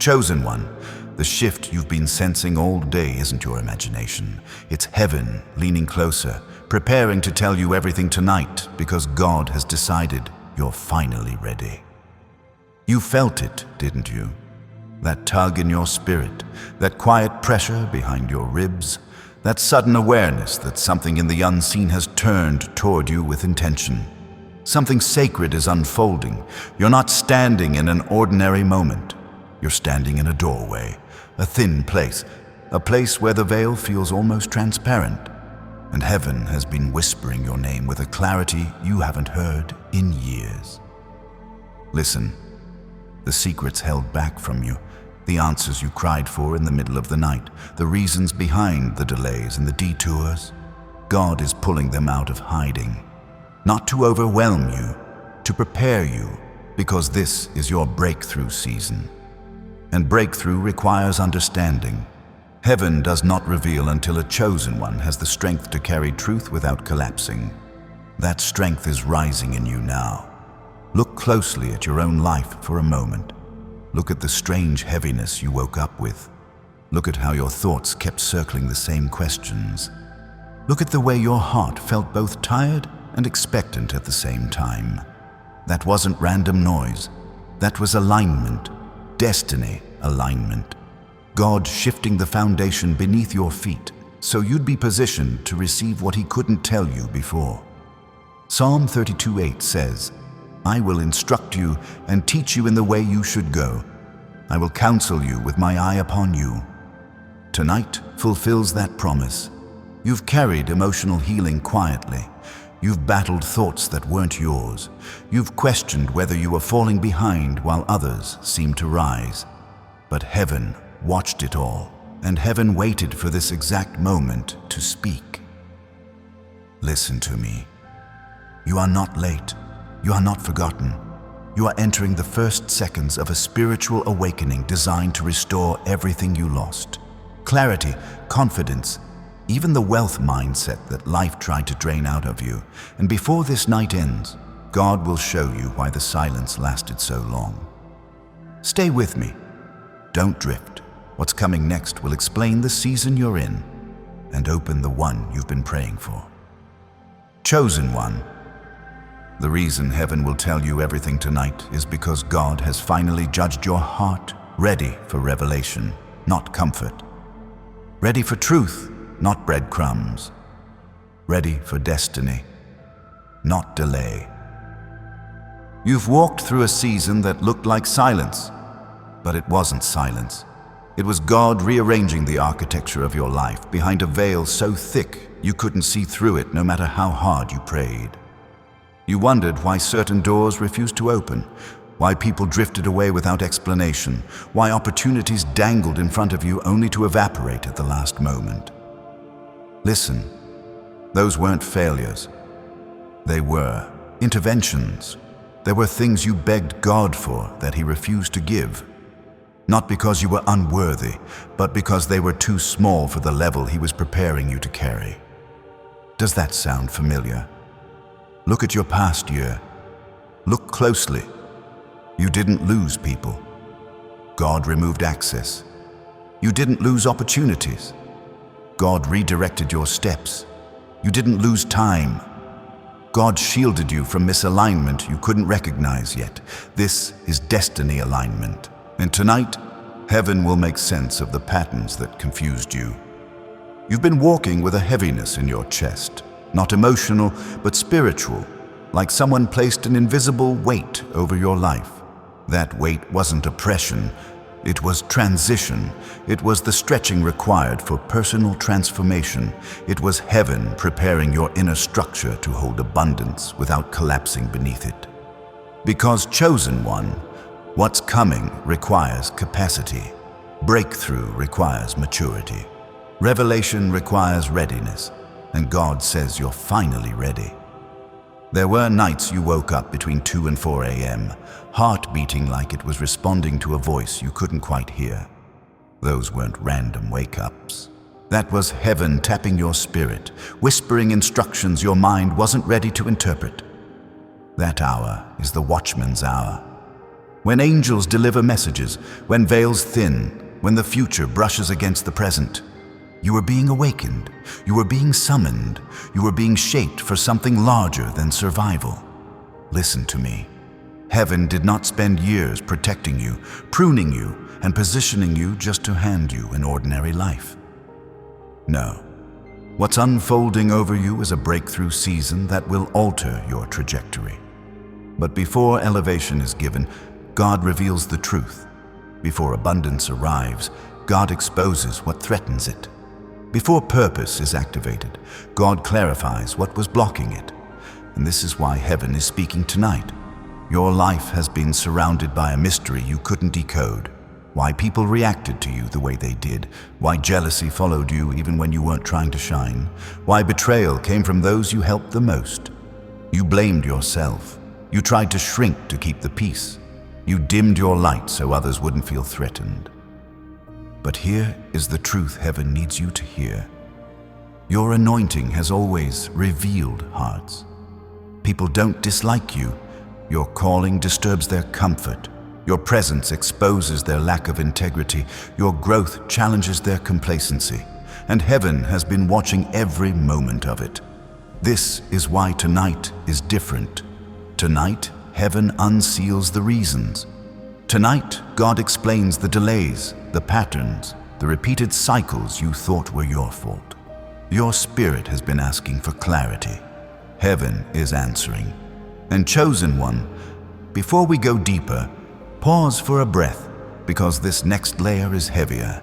Chosen one, the shift you've been sensing all day isn't your imagination. It's heaven leaning closer, preparing to tell you everything tonight because God has decided you're finally ready. You felt it, didn't you? That tug in your spirit, that quiet pressure behind your ribs, that sudden awareness that something in the unseen has turned toward you with intention. Something sacred is unfolding. You're not standing in an ordinary moment. You're standing in a doorway, a thin place, a place where the veil feels almost transparent, and heaven has been whispering your name with a clarity you haven't heard in years. Listen, the secrets held back from you, the answers you cried for in the middle of the night, the reasons behind the delays and the detours, God is pulling them out of hiding, not to overwhelm you, to prepare you, because this is your breakthrough season. And breakthrough requires understanding. Heaven does not reveal until a chosen one has the strength to carry truth without collapsing. That strength is rising in you now. Look closely at your own life for a moment. Look at the strange heaviness you woke up with. Look at how your thoughts kept circling the same questions. Look at the way your heart felt both tired and expectant at the same time. That wasn't random noise. That was alignment. Destiny alignment. God shifting the foundation beneath your feet so you'd be positioned to receive what He couldn't tell you before. Psalm 32:8 says, "I will instruct you and teach you in the way you should go. I will counsel you with my eye upon you." Tonight fulfills that promise. You've carried emotional healing quietly. You've battled thoughts that weren't yours. You've questioned whether you were falling behind while others seemed to rise. But heaven watched it all, and heaven waited for this exact moment to speak. Listen to me. You are not late. You are not forgotten. You are entering the first seconds of a spiritual awakening designed to restore everything you lost. Clarity, confidence, even the wealth mindset that life tried to drain out of you. And before this night ends, God will show you why the silence lasted so long. Stay with me. Don't drift. What's coming next will explain the season you're in and open the one you've been praying for. Chosen one. The reason heaven will tell you everything tonight is because God has finally judged your heart, ready for revelation, not comfort. Ready for truth, not breadcrumbs. Ready for destiny, not delay. You've walked through a season that looked like silence, but it wasn't silence. It was God rearranging the architecture of your life behind a veil so thick you couldn't see through it no matter how hard you prayed. You wondered why certain doors refused to open, why people drifted away without explanation, why opportunities dangled in front of you only to evaporate at the last moment. Listen, those weren't failures. They were interventions. There were things you begged God for that He refused to give. Not because you were unworthy, but because they were too small for the level He was preparing you to carry. Does that sound familiar? Look at your past year. Look closely. You didn't lose people. God removed access. You didn't lose opportunities. God redirected your steps. You didn't lose time. God shielded you from misalignment you couldn't recognize yet. This is destiny alignment. And tonight, heaven will make sense of the patterns that confused you. You've been walking with a heaviness in your chest, not emotional, but spiritual, like someone placed an invisible weight over your life. That weight wasn't oppression, it was transition. It was the stretching required for personal transformation. It was heaven preparing your inner structure to hold abundance without collapsing beneath it. Because chosen one, what's coming requires capacity. Breakthrough requires maturity. Revelation requires readiness. And God says you're finally ready. There were nights you woke up between 2 and 4 a.m., heart beating like it was responding to a voice you couldn't quite hear. Those weren't random wake-ups. That was heaven tapping your spirit, whispering instructions your mind wasn't ready to interpret. That hour is the watchman's hour. When angels deliver messages, when veils thin, when the future brushes against the present, you are being awakened, you are being summoned, you are being shaped for something larger than survival. Listen to me. Heaven did not spend years protecting you, pruning you, and positioning you just to hand you an ordinary life. No. What's unfolding over you is a breakthrough season that will alter your trajectory. But before elevation is given, God reveals the truth. Before abundance arrives, God exposes what threatens it. Before purpose is activated, God clarifies what was blocking it. And this is why heaven is speaking tonight. Your life has been surrounded by a mystery you couldn't decode. Why people reacted to you the way they did. Why jealousy followed you even when you weren't trying to shine. Why betrayal came from those you helped the most. You blamed yourself. You tried to shrink to keep the peace. You dimmed your light so others wouldn't feel threatened. But here is the truth heaven needs you to hear. Your anointing has always revealed hearts. People don't dislike you. Your calling disturbs their comfort. Your presence exposes their lack of integrity. Your growth challenges their complacency. And heaven has been watching every moment of it. This is why tonight is different. Tonight, heaven unseals the reasons. Tonight, God explains the delays, the patterns, the repeated cycles you thought were your fault. Your spirit has been asking for clarity. Heaven is answering. And chosen one, before we go deeper, pause for a breath, because this next layer is heavier,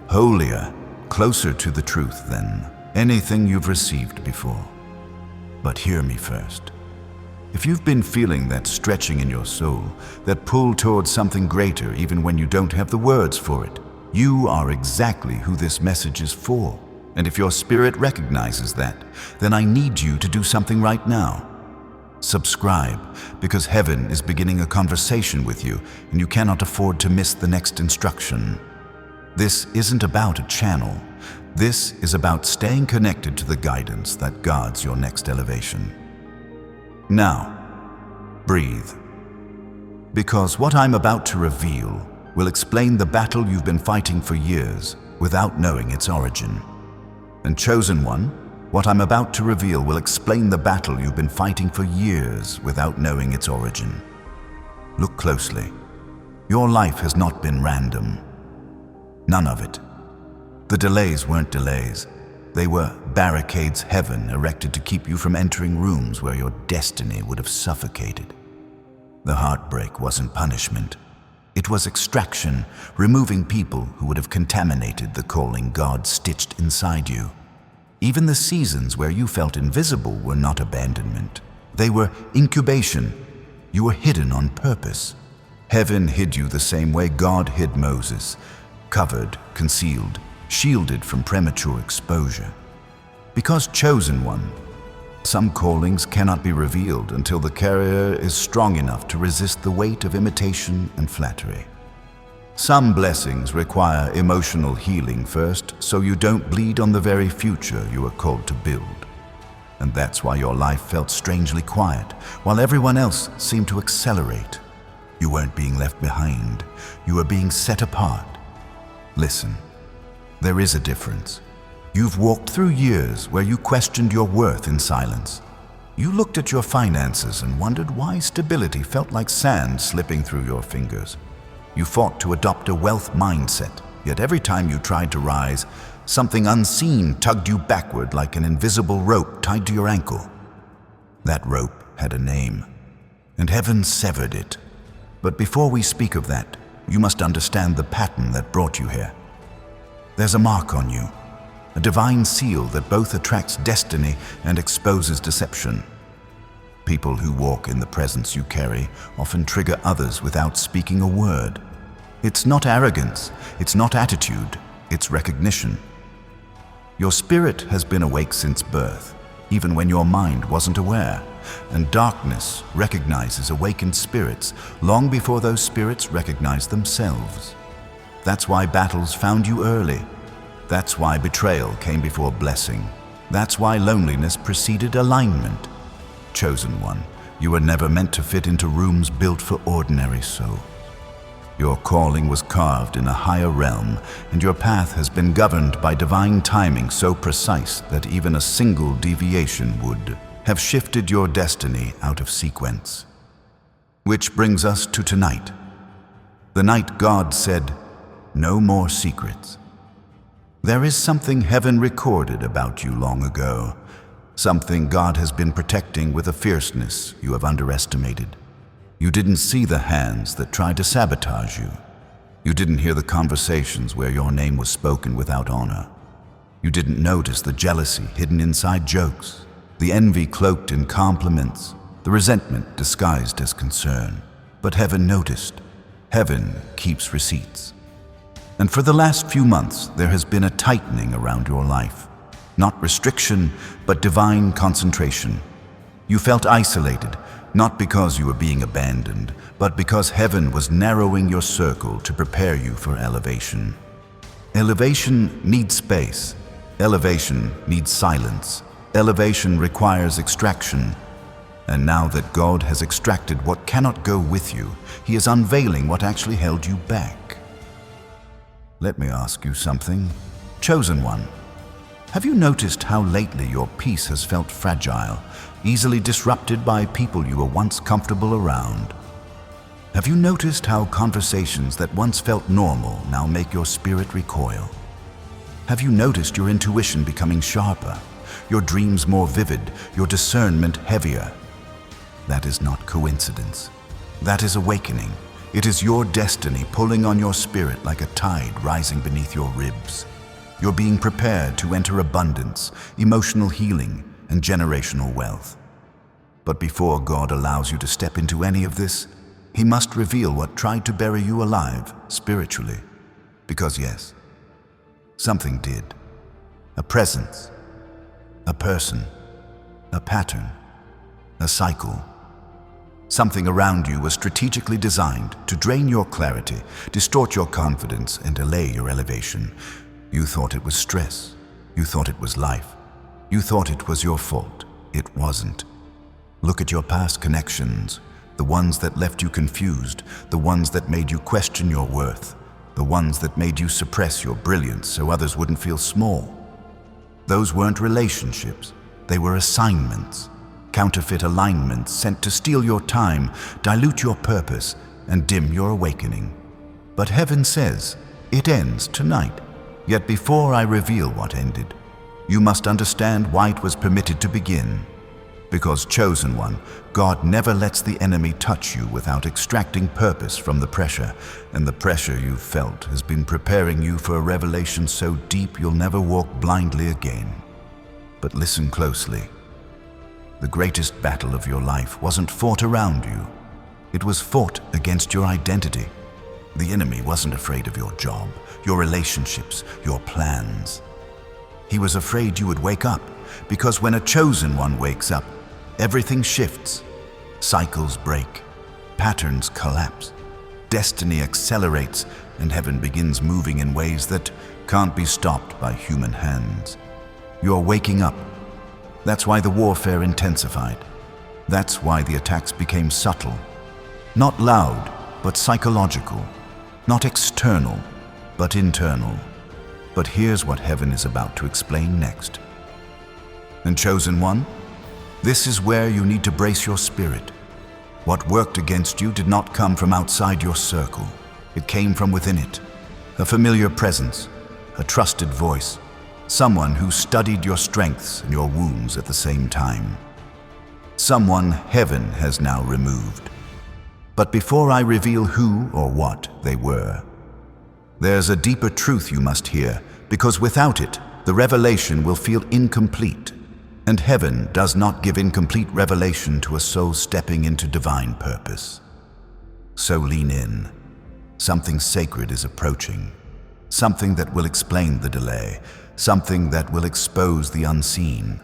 holier, closer to the truth than anything you've received before. But hear me first. If you've been feeling that stretching in your soul, that pull towards something greater even when you don't have the words for it, you are exactly who this message is for. And if your spirit recognizes that, then I need you to do something right now. Subscribe, because heaven is beginning a conversation with you, and you cannot afford to miss the next instruction. This isn't about a channel. This is about staying connected to the guidance that guards your next elevation. Now, breathe. Because what I'm about to reveal will explain the battle you've been fighting for years without knowing its origin. And chosen one, what I'm about to reveal will explain the battle you've been fighting for years without knowing its origin. Look closely. Your life has not been random. None of it. The delays weren't delays. They were barricades heaven erected to keep you from entering rooms where your destiny would have suffocated. The heartbreak wasn't punishment. It was extraction, removing people who would have contaminated the calling God stitched inside you. Even the seasons where you felt invisible were not abandonment. They were incubation. You were hidden on purpose. Heaven hid you the same way God hid Moses, covered, concealed, shielded from premature exposure. Because chosen one, some callings cannot be revealed until the carrier is strong enough to resist the weight of imitation and flattery. Some blessings require emotional healing first, so you don't bleed on the very future you are called to build. And that's why your life felt strangely quiet, while everyone else seemed to accelerate. You weren't being left behind. You were being set apart. Listen. There is a difference. You've walked through years where you questioned your worth in silence. You looked at your finances and wondered why stability felt like sand slipping through your fingers. You fought to adopt a wealth mindset, yet every time you tried to rise, something unseen tugged you backward like an invisible rope tied to your ankle. That rope had a name, and heaven severed it. But before we speak of that, you must understand the pattern that brought you here. There's a mark on you, a divine seal that both attracts destiny and exposes deception. People who walk in the presence you carry often trigger others without speaking a word. It's not arrogance, it's not attitude, it's recognition. Your spirit has been awake since birth, even when your mind wasn't aware, and darkness recognizes awakened spirits long before those spirits recognize themselves. That's why battles found you early. That's why betrayal came before blessing. That's why loneliness preceded alignment. Chosen one, you were never meant to fit into rooms built for ordinary souls. Your calling was carved in a higher realm, and your path has been governed by divine timing so precise that even a single deviation would have shifted your destiny out of sequence. Which brings us to tonight, the night God said, "No more secrets." There is something heaven recorded about you long ago, something God has been protecting with a fierceness you have underestimated. You didn't see the hands that tried to sabotage you. You didn't hear the conversations where your name was spoken without honor. You didn't notice the jealousy hidden inside jokes, the envy cloaked in compliments, the resentment disguised as concern. But heaven noticed. Heaven keeps receipts. And for the last few months, there has been a tightening around your life. Not restriction, but divine concentration. You felt isolated, not because you were being abandoned, but because heaven was narrowing your circle to prepare you for elevation. Elevation needs space. Elevation needs silence. Elevation requires extraction. And now that God has extracted what cannot go with you, He is unveiling what actually held you back. Let me ask you something. Chosen one, have you noticed how lately your peace has felt fragile, easily disrupted by people you were once comfortable around? Have you noticed how conversations that once felt normal now make your spirit recoil? Have you noticed your intuition becoming sharper, your dreams more vivid, your discernment heavier? That is not coincidence. That is awakening. It is your destiny pulling on your spirit like a tide rising beneath your ribs. You're being prepared to enter abundance, emotional healing, and generational wealth. But before God allows you to step into any of this, He must reveal what tried to bury you alive spiritually. Because yes, something did. A presence, a person, a pattern, a cycle. Something around you was strategically designed to drain your clarity, distort your confidence, and delay your elevation. You thought it was stress. You thought it was life. You thought it was your fault. It wasn't. Look at your past connections, the ones that left you confused, the ones that made you question your worth, the ones that made you suppress your brilliance so others wouldn't feel small. Those weren't relationships. They were assignments. Counterfeit alignments sent to steal your time, dilute your purpose, and dim your awakening. But heaven says, it ends tonight. Yet before I reveal what ended, you must understand why it was permitted to begin. Because, chosen one, God never lets the enemy touch you without extracting purpose from the pressure, and the pressure you've felt has been preparing you for a revelation so deep you'll never walk blindly again. But listen closely. The greatest battle of your life wasn't fought around you. It was fought against your identity. The enemy wasn't afraid of your job, your relationships, your plans. He was afraid you would wake up, because when a chosen one wakes up, everything shifts. Cycles break, patterns collapse, destiny accelerates, and heaven begins moving in ways that can't be stopped by human hands. You're waking up. That's why the warfare intensified. That's why the attacks became subtle. Not loud, but psychological. Not external, but internal. But here's what heaven is about to explain next. And chosen one, this is where you need to brace your spirit. What worked against you did not come from outside your circle. It came from within it. A familiar presence, a trusted voice, someone who studied your strengths and your wounds at the same time. Someone heaven has now removed. But before I reveal who or what they were, there's a deeper truth you must hear, because without it, the revelation will feel incomplete. And heaven does not give incomplete revelation to a soul stepping into divine purpose. So lean in. Something sacred is approaching. Something that will explain the delay. Something that will expose the unseen.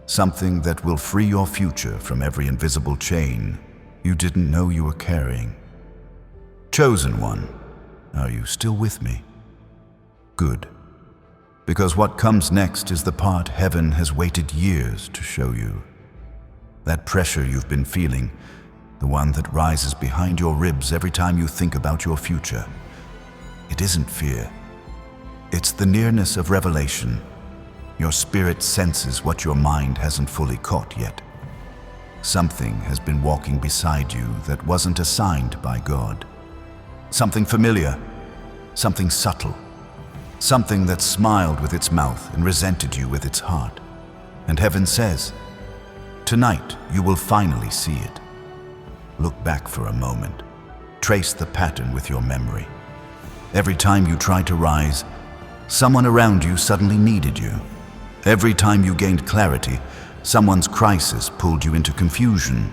Something that will free your future from every invisible chain you didn't know you were carrying. Chosen one, are you still with me? Good. Because what comes next is the part heaven has waited years to show you. That pressure you've been feeling, the one that rises behind your ribs every time you think about your future. It isn't fear. It's the nearness of revelation. Your spirit senses what your mind hasn't fully caught yet. Something has been walking beside you that wasn't assigned by God. Something familiar, something subtle, something that smiled with its mouth and resented you with its heart. And heaven says, tonight you will finally see it. Look back for a moment. Trace the pattern with your memory. Every time you tried to rise, someone around you suddenly needed you. Every time you gained clarity, someone's crisis pulled you into confusion.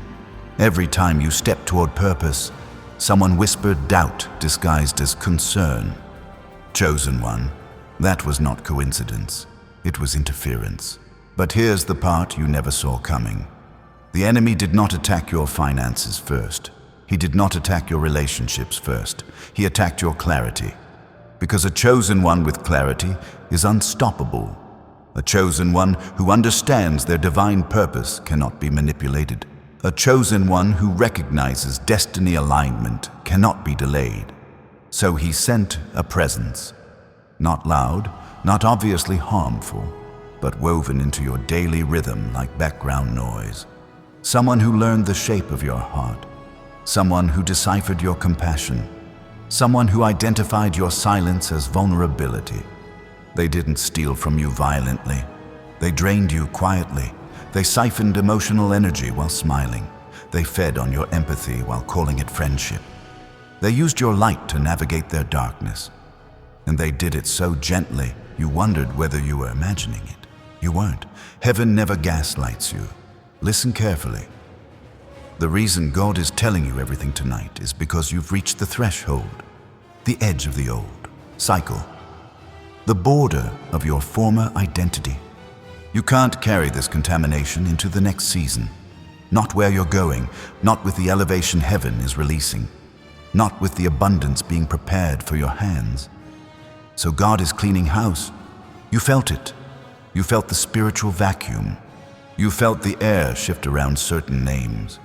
Every time you stepped toward purpose, someone whispered doubt disguised as concern. Chosen one, that was not coincidence. It was interference. But here's the part you never saw coming. The enemy did not attack your finances first. He did not attack your relationships first. He attacked your clarity. Because a chosen one with clarity is unstoppable. A chosen one who understands their divine purpose cannot be manipulated. A chosen one who recognizes destiny alignment cannot be delayed. So he sent a presence. Not loud, not obviously harmful, but woven into your daily rhythm like background noise. Someone who learned the shape of your heart. Someone who deciphered your compassion. Someone who identified your silence as vulnerability. They didn't steal from you violently. They drained you quietly. They siphoned emotional energy while smiling. They fed on your empathy while calling it friendship. They used your light to navigate their darkness. And they did it so gently, you wondered whether you were imagining it. You weren't. Heaven never gaslights you. Listen carefully. The reason God is telling you everything tonight is because you've reached the threshold, the edge of the old cycle, the border of your former identity. You can't carry this contamination into the next season. Not where you're going, not with the elevation heaven is releasing, not with the abundance being prepared for your hands. So God is cleaning house. You felt it. You felt the spiritual vacuum. You felt the air shift around certain names.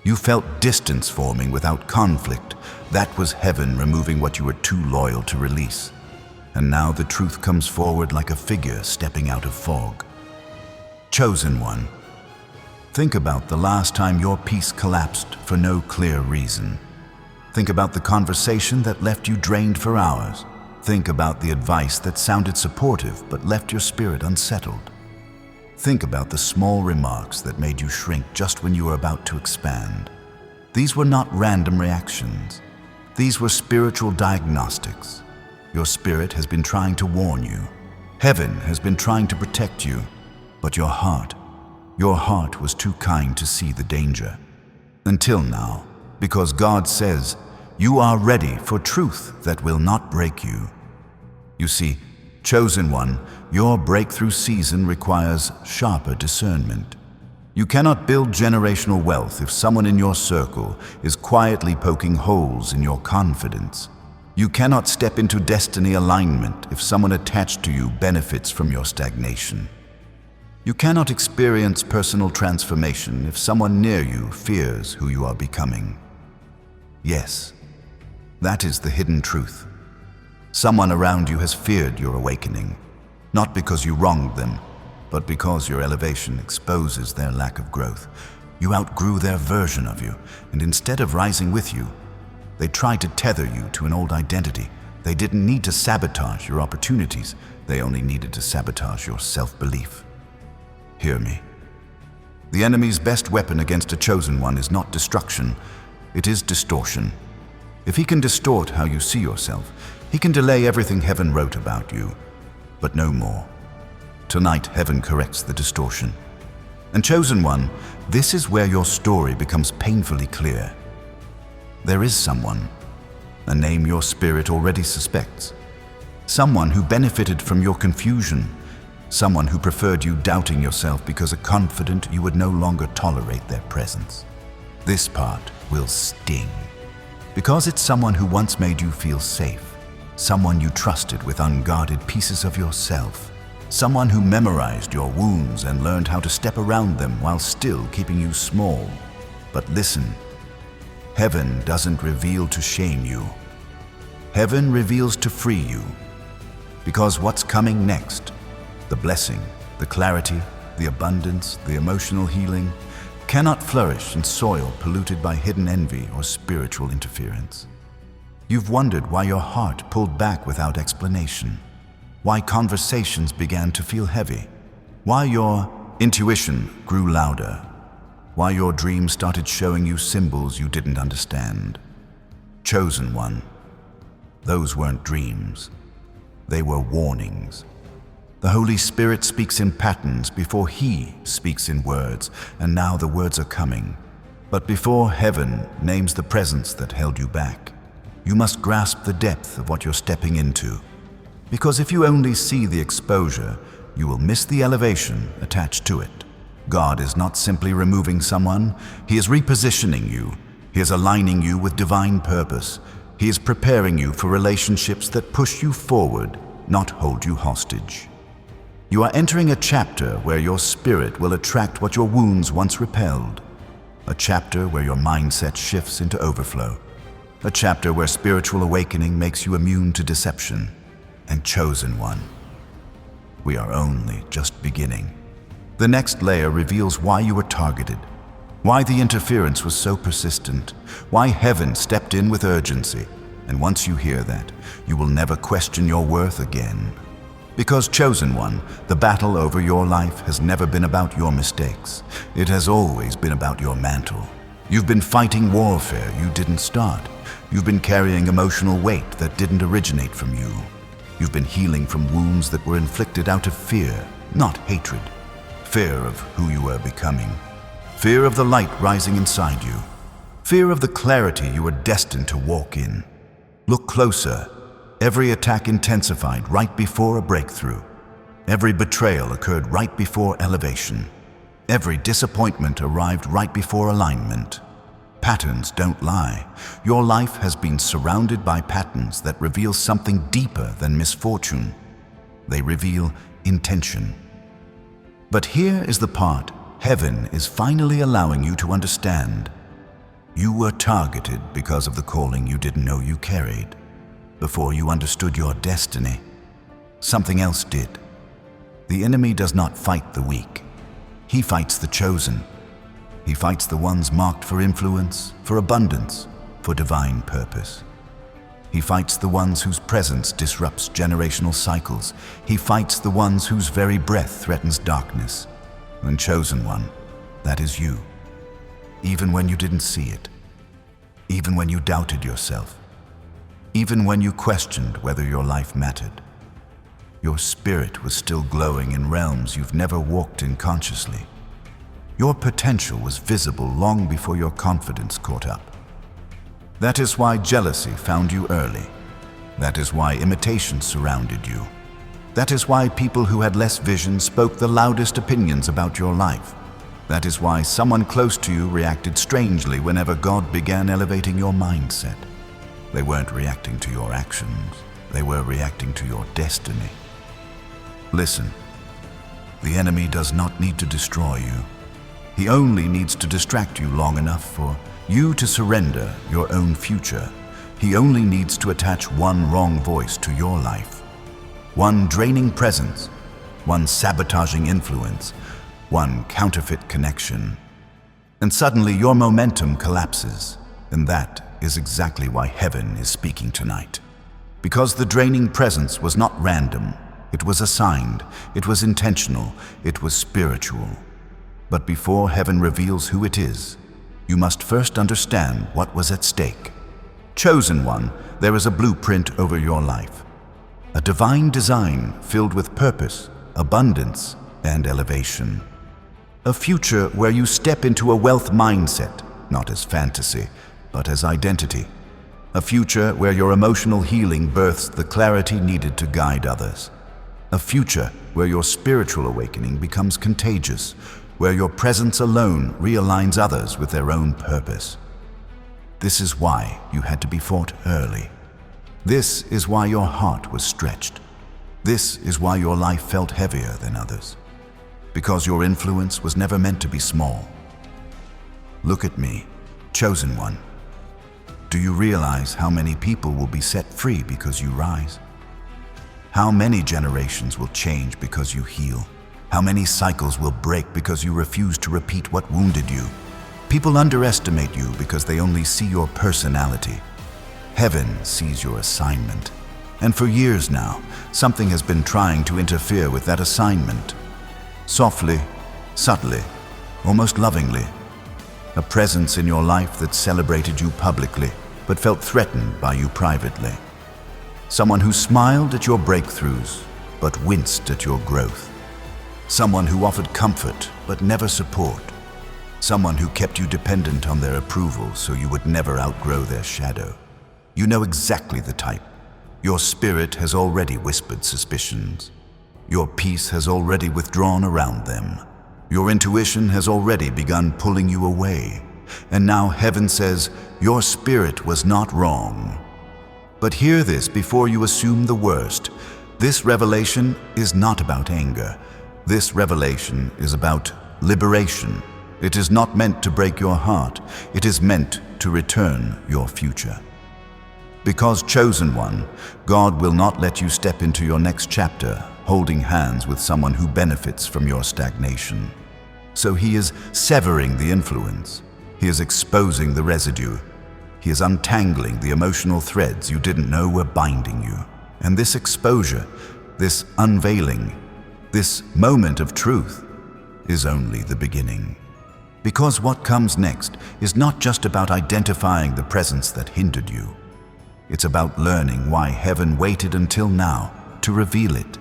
You felt distance forming without conflict. That was heaven removing what you were too loyal to release. And now the truth comes forward like a figure stepping out of fog. Chosen one, think about the last time your peace collapsed for no clear reason. Think about the conversation that left you drained for hours. Think about the advice that sounded supportive but left your spirit unsettled. Think about the small remarks that made you shrink just when you were about to expand. These were not random reactions. These were spiritual diagnostics. Your spirit has been trying to warn you. Heaven has been trying to protect you. But your heart was too kind to see the danger. Until now, because God says, you are ready for truth that will not break you. You see, chosen one, your breakthrough season requires sharper discernment. You cannot build generational wealth if someone in your circle is quietly poking holes in your confidence. You cannot step into destiny alignment if someone attached to you benefits from your stagnation. You cannot experience personal transformation if someone near you fears who you are becoming. Yes, that is the hidden truth. Someone around you has feared your awakening, not because you wronged them, but because your elevation exposes their lack of growth. You outgrew their version of you, and instead of rising with you, they tried to tether you to an old identity. They didn't need to sabotage your opportunities. They only needed to sabotage your self-belief. Hear me. The enemy's best weapon against a chosen one is not destruction, it is distortion. If he can distort how you see yourself, he can delay everything heaven wrote about you, but no more. Tonight, heaven corrects the distortion. And chosen one, this is where your story becomes painfully clear. There is someone, a name your spirit already suspects. Someone who benefited from your confusion. Someone who preferred you doubting yourself because confident you would no longer tolerate their presence. This part will sting. Because it's someone who once made you feel safe. Someone you trusted with unguarded pieces of yourself. Someone who memorized your wounds and learned how to step around them while still keeping you small. But listen, Heaven doesn't reveal to shame you. Heaven reveals to free you. Because what's coming next, the blessing, the clarity, the abundance, the emotional healing, cannot flourish in soil polluted by hidden envy or spiritual interference. You've wondered why your heart pulled back without explanation, why conversations began to feel heavy, why your intuition grew louder, why your dreams started showing you symbols you didn't understand. Chosen one, those weren't dreams. They were warnings. The Holy Spirit speaks in patterns before He speaks in words, and now the words are coming. But before heaven names the presence that held you back, you must grasp the depth of what you're stepping into. Because if you only see the exposure, you will miss the elevation attached to it. God is not simply removing someone, He is repositioning you. He is aligning you with divine purpose. He is preparing you for relationships that push you forward, not hold you hostage. You are entering a chapter where your spirit will attract what your wounds once repelled. A chapter where your mindset shifts into overflow. A chapter where spiritual awakening makes you immune to deception. And chosen one, we are only just beginning. The next layer reveals why you were targeted, why the interference was so persistent, why heaven stepped in with urgency. And once you hear that, you will never question your worth again. Because chosen one, the battle over your life has never been about your mistakes. It has always been about your mantle. You've been fighting warfare you didn't start. You've been carrying emotional weight that didn't originate from you. You've been healing from wounds that were inflicted out of fear, not hatred. Fear of who you are becoming. Fear of the light rising inside you. Fear of the clarity you are destined to walk in. Look closer. Every attack intensified right before a breakthrough. Every betrayal occurred right before elevation. Every disappointment arrived right before alignment. Patterns don't lie. Your life has been surrounded by patterns that reveal something deeper than misfortune. They reveal intention. But here is the part heaven is finally allowing you to understand. You were targeted because of the calling you didn't know you carried. Before you understood your destiny, something else did. The enemy does not fight the weak. He fights the chosen. He fights the ones marked for influence, for abundance, for divine purpose. He fights the ones whose presence disrupts generational cycles. He fights the ones whose very breath threatens darkness. And chosen one, that is you. Even when you didn't see it. Even when you doubted yourself. Even when you questioned whether your life mattered. Your spirit was still glowing in realms you've never walked in consciously. Your potential was visible long before your confidence caught up. That is why jealousy found you early. That is why imitation surrounded you. That is why people who had less vision spoke the loudest opinions about your life. That is why someone close to you reacted strangely whenever God began elevating your mindset. They weren't reacting to your actions. They were reacting to your destiny. Listen, the enemy does not need to destroy you. He only needs to distract you long enough for you to surrender your own future. He only needs to attach one wrong voice to your life. One draining presence, one sabotaging influence, one counterfeit connection. And suddenly your momentum collapses. And that is exactly why heaven is speaking tonight. Because the draining presence was not random. It was assigned. It was intentional. It was spiritual. But before heaven reveals who it is, you must first understand what was at stake. Chosen one, there is a blueprint over your life. A divine design filled with purpose, abundance, and elevation. A future where you step into a wealth mindset, not as fantasy, but as identity. A future where your emotional healing births the clarity needed to guide others. A future where your spiritual awakening becomes contagious, where your presence alone realigns others with their own purpose. This is why you had to be fought early. This is why your heart was stretched. This is why your life felt heavier than others. Because your influence was never meant to be small. Look at me, chosen one. Do you realize how many people will be set free because you rise? How many generations will change because you heal? How many cycles will break because you refuse to repeat what wounded you? People underestimate you because they only see your personality. Heaven sees your assignment. And for years now, something has been trying to interfere with that assignment. Softly, subtly, almost lovingly. A presence in your life that celebrated you publicly, but felt threatened by you privately. Someone who smiled at your breakthroughs, but winced at your growth. Someone who offered comfort, but never support. Someone who kept you dependent on their approval so you would never outgrow their shadow. You know exactly the type. Your spirit has already whispered suspicions. Your peace has already withdrawn around them. Your intuition has already begun pulling you away. And now heaven says, your spirit was not wrong. But hear this before you assume the worst. This revelation is not about anger. This revelation is about liberation. It is not meant to break your heart. It is meant to return your future. Because chosen one, God will not let you step into your next chapter holding hands with someone who benefits from your stagnation. So he is severing the influence. He is exposing the residue. He is untangling the emotional threads you didn't know were binding you. And this exposure, this unveiling, this moment of truth is only the beginning. Because what comes next is not just about identifying the presence that hindered you. It's about learning why heaven waited until now to reveal it.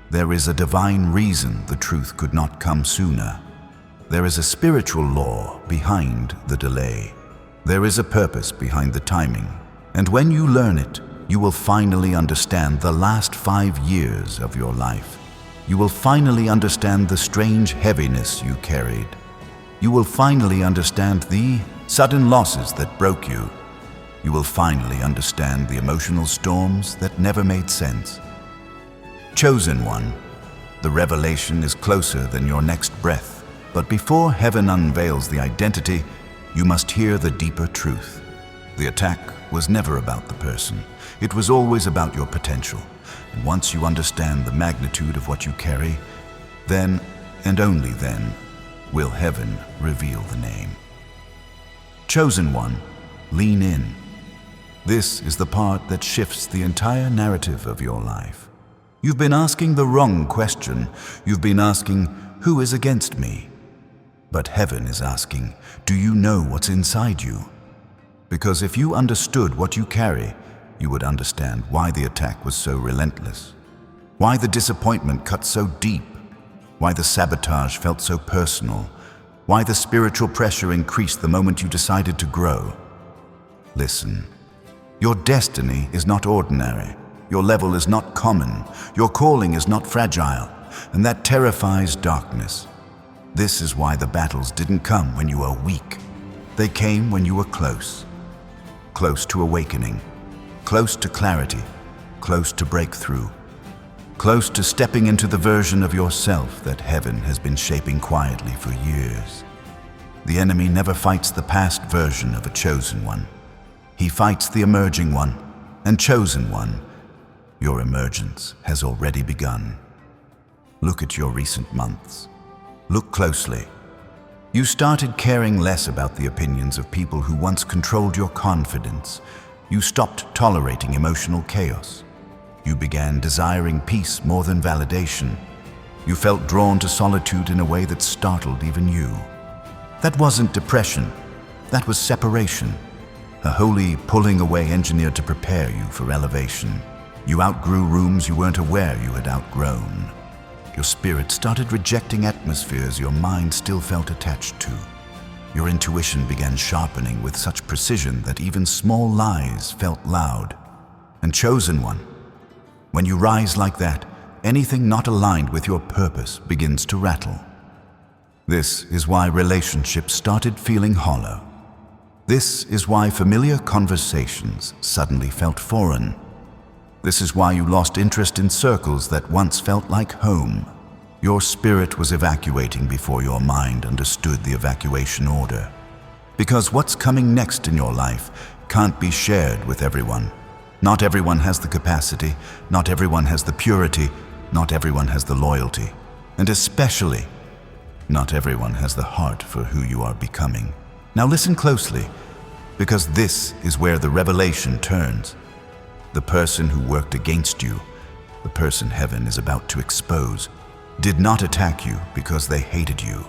There is a divine reason the truth could not come sooner. There is a spiritual law behind the delay. There is a purpose behind the timing. And when you learn it, you will finally understand the last 5 years of your life. You will finally understand the strange heaviness you carried. You will finally understand the sudden losses that broke you. You will finally understand the emotional storms that never made sense. Chosen one, the revelation is closer than your next breath. But before heaven unveils the identity, you must hear the deeper truth. The attack was never about the person. It was always about your potential. And once you understand the magnitude of what you carry, then, and only then, will heaven reveal the name. Chosen one, lean in. This is the part that shifts the entire narrative of your life. You've been asking the wrong question. You've been asking, who is against me? But heaven is asking, do you know what's inside you? Because if you understood what you carry, you would understand why the attack was so relentless, why the disappointment cut so deep, why the sabotage felt so personal, why the spiritual pressure increased the moment you decided to grow. Listen, your destiny is not ordinary, your level is not common, your calling is not fragile, and that terrifies darkness. This is why the battles didn't come when you were weak. They came when you were close. Close to awakening, close to clarity, close to breakthrough, close to stepping into the version of yourself that heaven has been shaping quietly for years. The enemy never fights the past version of a chosen one. He fights the emerging one, and chosen one, your emergence has already begun. Look at your recent months. Look closely. You started caring less about the opinions of people who once controlled your confidence. You stopped tolerating emotional chaos. You began desiring peace more than validation. You felt drawn to solitude in a way that startled even you. That wasn't depression. That was separation. A holy pulling away engineered to prepare you for elevation. You outgrew rooms you weren't aware you had outgrown. Your spirit started rejecting atmospheres your mind still felt attached to. Your intuition began sharpening with such precision that even small lies felt loud. And chosen one, when you rise like that, anything not aligned with your purpose begins to rattle. This is why relationships started feeling hollow. This is why familiar conversations suddenly felt foreign. This is why you lost interest in circles that once felt like home. Your spirit was evacuating before your mind understood the evacuation order. Because what's coming next in your life can't be shared with everyone. Not everyone has the capacity, not everyone has the purity, not everyone has the loyalty, and especially, not everyone has the heart for who you are becoming. Now listen closely, because this is where the revelation turns. The person who worked against you, the person heaven is about to expose, did not attack you because they hated you.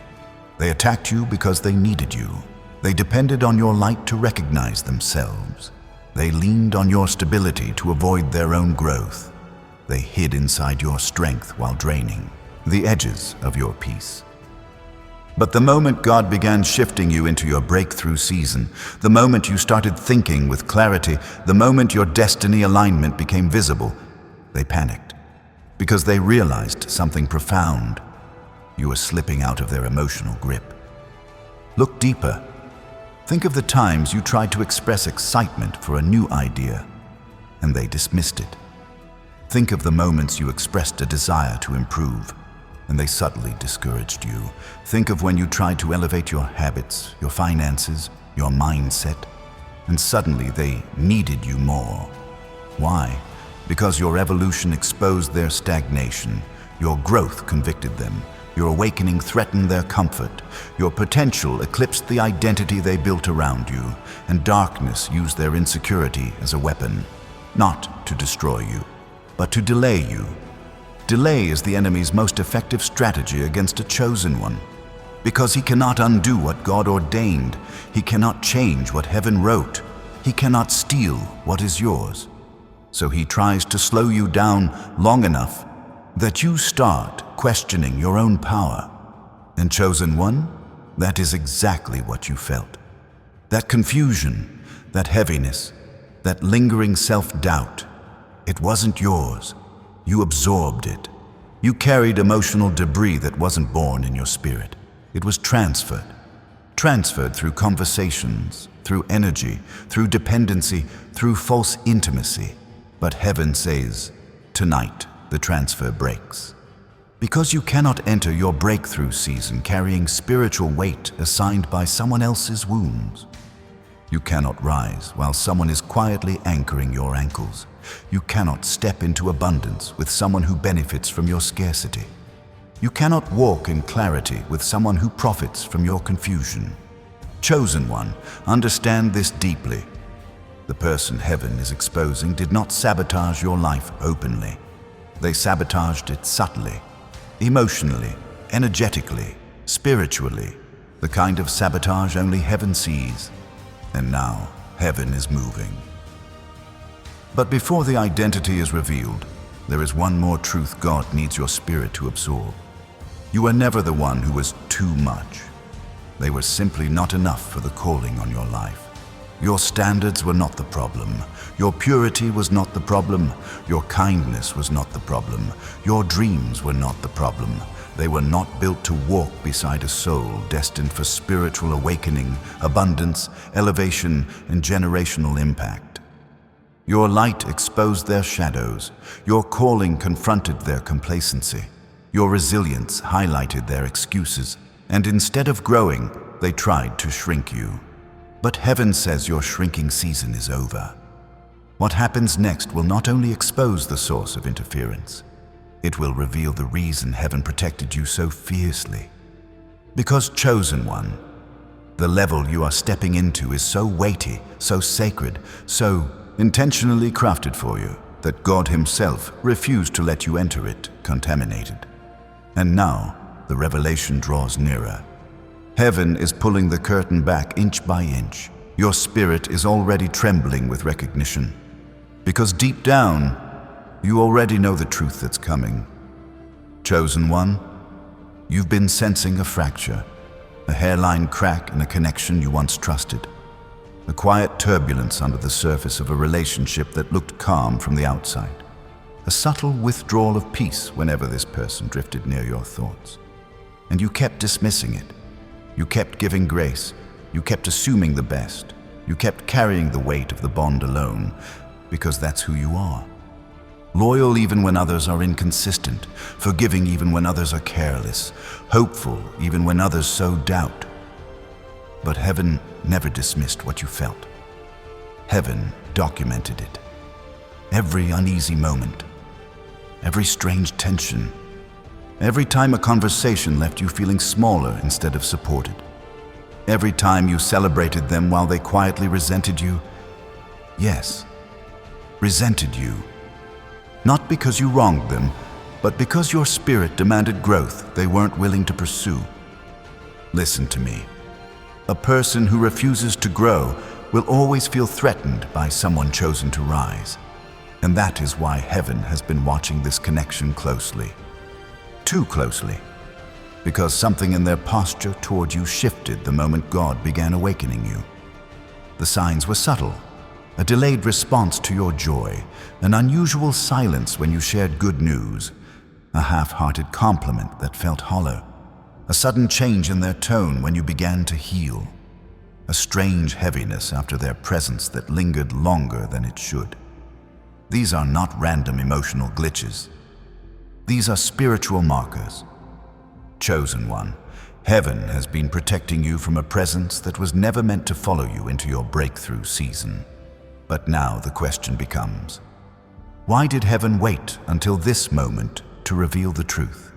They attacked you because they needed you. They depended on your light to recognize themselves. They leaned on your stability to avoid their own growth. They hid inside your strength while draining the edges of your peace. But the moment God began shifting you into your breakthrough season, the moment you started thinking with clarity, the moment your destiny alignment became visible, they panicked because they realized something profound. You were slipping out of their emotional grip. Look deeper. Think of the times you tried to express excitement for a new idea, and they dismissed it. Think of the moments you expressed a desire to improve, and they subtly discouraged you. Think of when you tried to elevate your habits, your finances, your mindset, and suddenly they needed you more. Why? Because your evolution exposed their stagnation, your growth convicted them, your awakening threatened their comfort, your potential eclipsed the identity they built around you, and darkness used their insecurity as a weapon, not to destroy you, but to delay you. Delay is the enemy's most effective strategy against a chosen one. Because he cannot undo what God ordained, he cannot change what heaven wrote, he cannot steal what is yours. So he tries to slow you down long enough that you start questioning your own power. And chosen one, that is exactly what you felt. That confusion, that heaviness, that lingering self-doubt, it wasn't yours. You absorbed it. You carried emotional debris that wasn't born in your spirit. It was transferred through conversations, through energy, through dependency, through false intimacy. But heaven says, tonight the transfer breaks. Because you cannot enter your breakthrough season carrying spiritual weight assigned by someone else's wounds. You cannot rise while someone is quietly anchoring your ankles. You cannot step into abundance with someone who benefits from your scarcity. You cannot walk in clarity with someone who profits from your confusion. Chosen one, understand this deeply. The person heaven is exposing did not sabotage your life openly. They sabotaged it subtly, emotionally, energetically, spiritually, the kind of sabotage only heaven sees. And now, heaven is moving. But before the identity is revealed, there is one more truth God needs your spirit to absorb. You were never the one who was too much. They were simply not enough for the calling on your life. Your standards were not the problem. Your purity was not the problem. Your kindness was not the problem. Your dreams were not the problem. They were not built to walk beside a soul destined for spiritual awakening, abundance, elevation, and generational impact. Your light exposed their shadows. Your calling confronted their complacency. Your resilience highlighted their excuses. And instead of growing, they tried to shrink you. But heaven says your shrinking season is over. What happens next will not only expose the source of interference, it will reveal the reason heaven protected you so fiercely. Because chosen one, the level you are stepping into is so weighty, so sacred, so intentionally crafted for you that God himself refused to let you enter it contaminated. And now the revelation draws nearer. Heaven is pulling the curtain back inch by inch. Your spirit is already trembling with recognition. Because deep down, you already know the truth that's coming. Chosen one, you've been sensing a fracture, a hairline crack in a connection you once trusted. A quiet turbulence under the surface of a relationship that looked calm from the outside. A subtle withdrawal of peace whenever this person drifted near your thoughts. And you kept dismissing it. You kept giving grace. You kept assuming the best. You kept carrying the weight of the bond alone, because that's who you are. Loyal even when others are inconsistent, forgiving even when others are careless, hopeful even when others sow doubt. But heaven never dismissed what you felt. heaven documented it. Every uneasy moment, every strange tension, every time a conversation left you feeling smaller instead of supported, every time you celebrated them while they quietly resented you. Yes, resented you. Not because you wronged them, but because your spirit demanded growth they weren't willing to pursue. Listen to me. A person who refuses to grow will always feel threatened by someone chosen to rise. And that is why heaven has been watching this connection closely. Too closely. Because something in their posture toward you shifted the moment God began awakening you. The signs were subtle. A delayed response to your joy, an unusual silence when you shared good news, a half-hearted compliment that felt hollow, a sudden change in their tone when you began to heal, a strange heaviness after their presence that lingered longer than it should. These are not random emotional glitches. These are spiritual markers. Chosen one, heaven has been protecting you from a presence that was never meant to follow you into your breakthrough season. But now the question becomes, why did heaven wait until this moment to reveal the truth?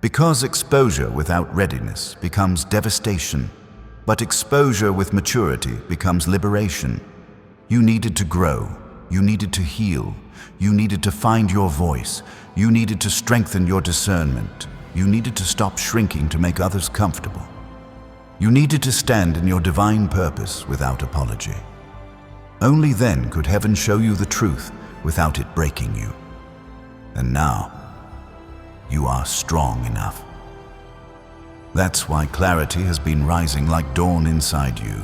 Because exposure without readiness becomes devastation, but exposure with maturity becomes liberation. You needed to grow, you needed to heal, you needed to find your voice, you needed to strengthen your discernment, you needed to stop shrinking to make others comfortable. You needed to stand in your divine purpose without apology. Only then could heaven show you the truth without it breaking you. And now, you are strong enough. That's why clarity has been rising like dawn inside you.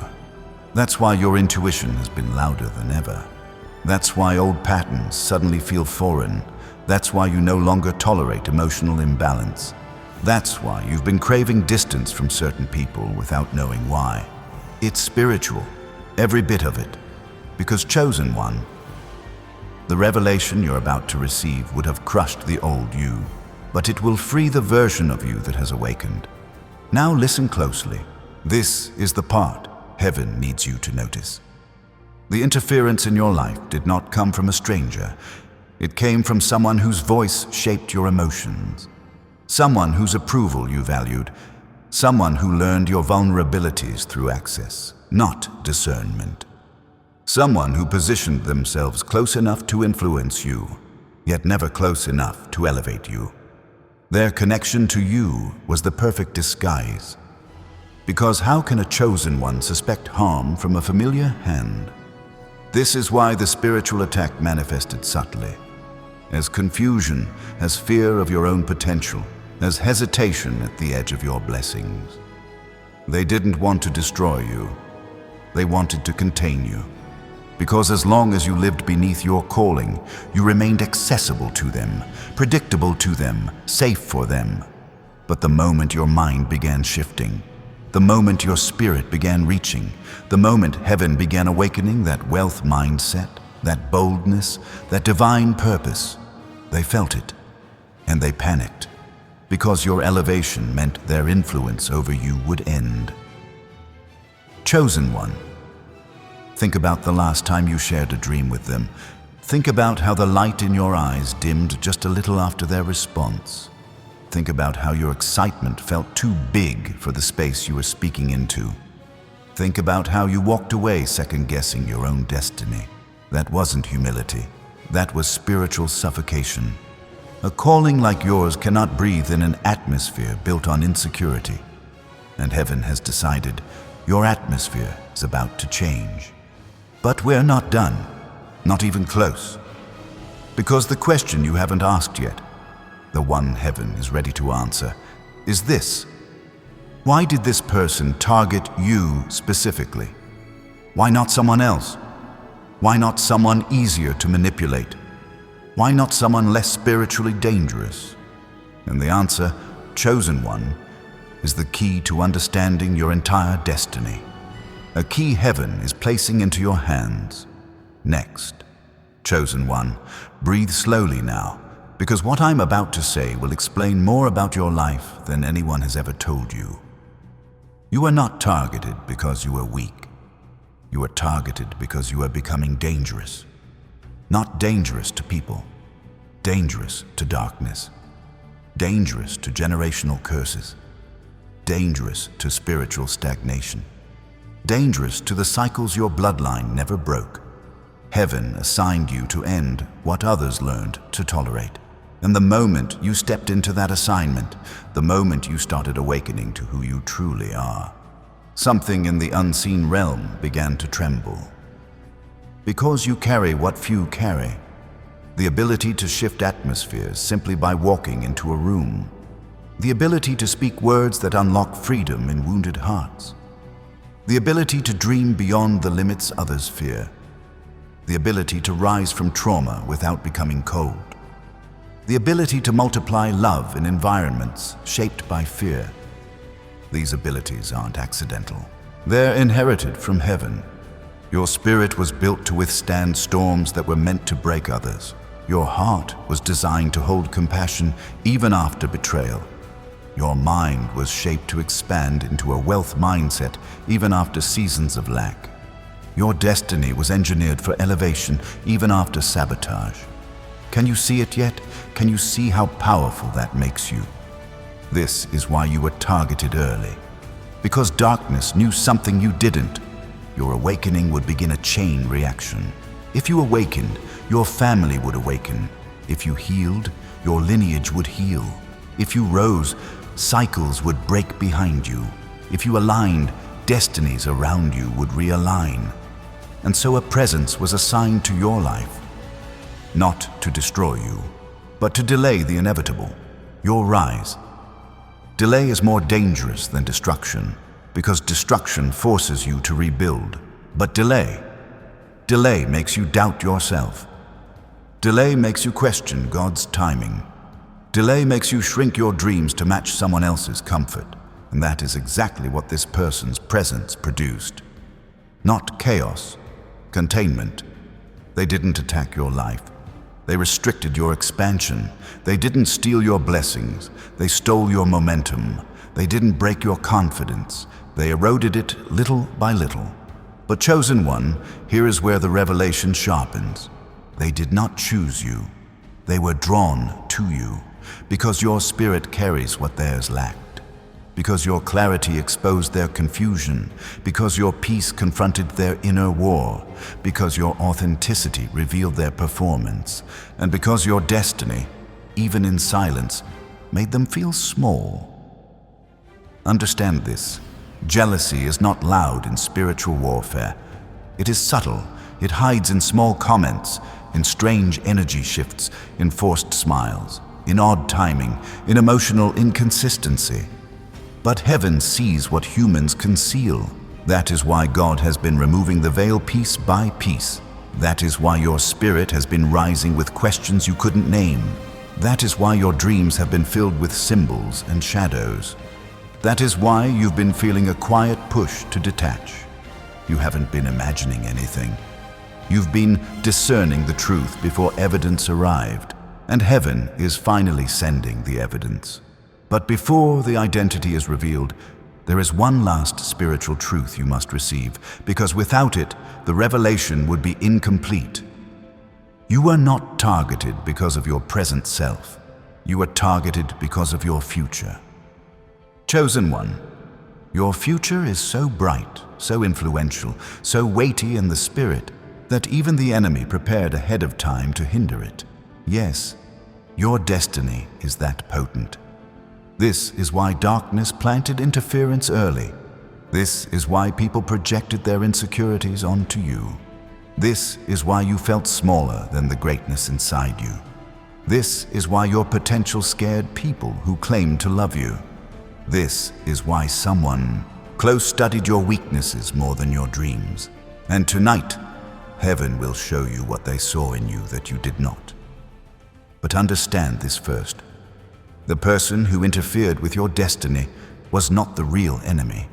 That's why your intuition has been louder than ever. That's why old patterns suddenly feel foreign. That's why you no longer tolerate emotional imbalance. That's why you've been craving distance from certain people without knowing why. It's spiritual, every bit of it. Because chosen one, the revelation you're about to receive would have crushed the old you, but it will free the version of you that has awakened. Now listen closely. This is the part heaven needs you to notice. The interference in your life did not come from a stranger. It came from someone whose voice shaped your emotions, someone whose approval you valued, someone who learned your vulnerabilities through access, not discernment. Someone who positioned themselves close enough to influence you, yet never close enough to elevate you. Their connection to you was the perfect disguise. Because how can a chosen one suspect harm from a familiar hand? This is why the spiritual attack manifested subtly. As confusion, as fear of your own potential, as hesitation at the edge of your blessings. They didn't want to destroy you. They wanted to contain you. Because as long as you lived beneath your calling, you remained accessible to them, predictable to them, safe for them. But the moment your mind began shifting, the moment your spirit began reaching, the moment heaven began awakening that wealth mindset, that boldness, that divine purpose, they felt it, and they panicked, because your elevation meant their influence over you would end. Chosen one. Think about the last time you shared a dream with them. Think about how the light in your eyes dimmed just a little after their response. Think about how your excitement felt too big for the space you were speaking into. Think about how you walked away second-guessing your own destiny. That wasn't humility. That was spiritual suffocation. A calling like yours cannot breathe in an atmosphere built on insecurity. And heaven has decided your atmosphere is about to change. But we're not done, not even close. Because the question you haven't asked yet, the one heaven is ready to answer, is this. Why did this person target you specifically? Why not someone else? Why not someone easier to manipulate? Why not someone less spiritually dangerous? And the answer, chosen one, is the key to understanding your entire destiny. A key heaven is placing into your hands. Next, chosen one, breathe slowly now, because what I'm about to say will explain more about your life than anyone has ever told you. You are not targeted because you are weak. You are targeted because you are becoming dangerous. Not dangerous to people, dangerous to darkness, dangerous to generational curses, dangerous to spiritual stagnation, dangerous to the cycles your bloodline never broke. Heaven assigned you to end what others learned to tolerate. And the moment you stepped into that assignment, the moment you started awakening to who you truly are, something in the unseen realm began to tremble. Because you carry what few carry, the ability to shift atmospheres simply by walking into a room, the ability to speak words that unlock freedom in wounded hearts, the ability to dream beyond the limits others fear, the ability to rise from trauma without becoming cold, the ability to multiply love in environments shaped by fear. These abilities aren't accidental. They're inherited from heaven. Your spirit was built to withstand storms that were meant to break others. Your heart was designed to hold compassion even after betrayal. Your mind was shaped to expand into a wealth mindset even after seasons of lack. Your destiny was engineered for elevation even after sabotage. Can you see it yet? Can you see how powerful that makes you? This is why you were targeted early. Because darkness knew something you didn't. Your awakening would begin a chain reaction. If you awakened, your family would awaken. If you healed, your lineage would heal. If you rose, cycles would break behind you. If you aligned, destinies around you would realign. And so a presence was assigned to your life. Not to destroy you, but to delay the inevitable, your rise. Delay is more dangerous than destruction, because destruction forces you to rebuild. But delay makes you doubt yourself. Delay makes you question God's timing. Delay makes you shrink your dreams to match someone else's comfort. And that is exactly what this person's presence produced. Not chaos, containment. They didn't attack your life. They restricted your expansion. They didn't steal your blessings. They stole your momentum. They didn't break your confidence. They eroded it little by little. But chosen one, here is where the revelation sharpens. They did not choose you. They were drawn to you, because your spirit carries what theirs lacked. Because your clarity exposed their confusion, because your peace confronted their inner war, because your authenticity revealed their performance, and because your destiny, even in silence, made them feel small. Understand this. Jealousy is not loud in spiritual warfare. It is subtle. It hides in small comments, in strange energy shifts, in forced smiles, in odd timing, in emotional inconsistency. But heaven sees what humans conceal. That is why God has been removing the veil piece by piece. That is why your spirit has been rising with questions you couldn't name. That is why your dreams have been filled with symbols and shadows. That is why you've been feeling a quiet push to detach. You haven't been imagining anything. You've been discerning the truth before evidence arrived, and heaven is finally sending the evidence. But before the identity is revealed, there is one last spiritual truth you must receive, because without it, the revelation would be incomplete. You are not targeted because of your present self. You are targeted because of your future. Chosen one, your future is so bright, so influential, so weighty in the spirit, that even the enemy prepared ahead of time to hinder it. Yes, your destiny is that potent. This is why darkness planted interference early. This is why people projected their insecurities onto you. This is why you felt smaller than the greatness inside you. This is why your potential scared people who claimed to love you. This is why someone close studied your weaknesses more than your dreams. And tonight, heaven will show you what they saw in you that you did not. But understand this first. The person who interfered with your destiny was not the real enemy.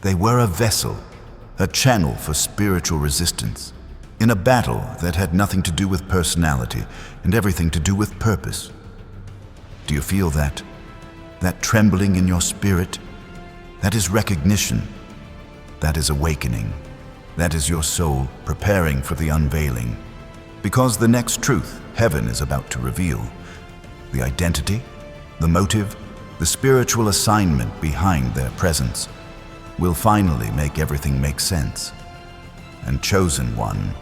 They were a vessel, a channel for spiritual resistance, in a battle that had nothing to do with personality and everything to do with purpose. Do you feel that? That trembling in your spirit? That is recognition. That is awakening. That is your soul preparing for the unveiling. Because the next truth heaven is about to reveal, the identity, the motive, the spiritual assignment behind their presence, will finally make everything make sense. And chosen one,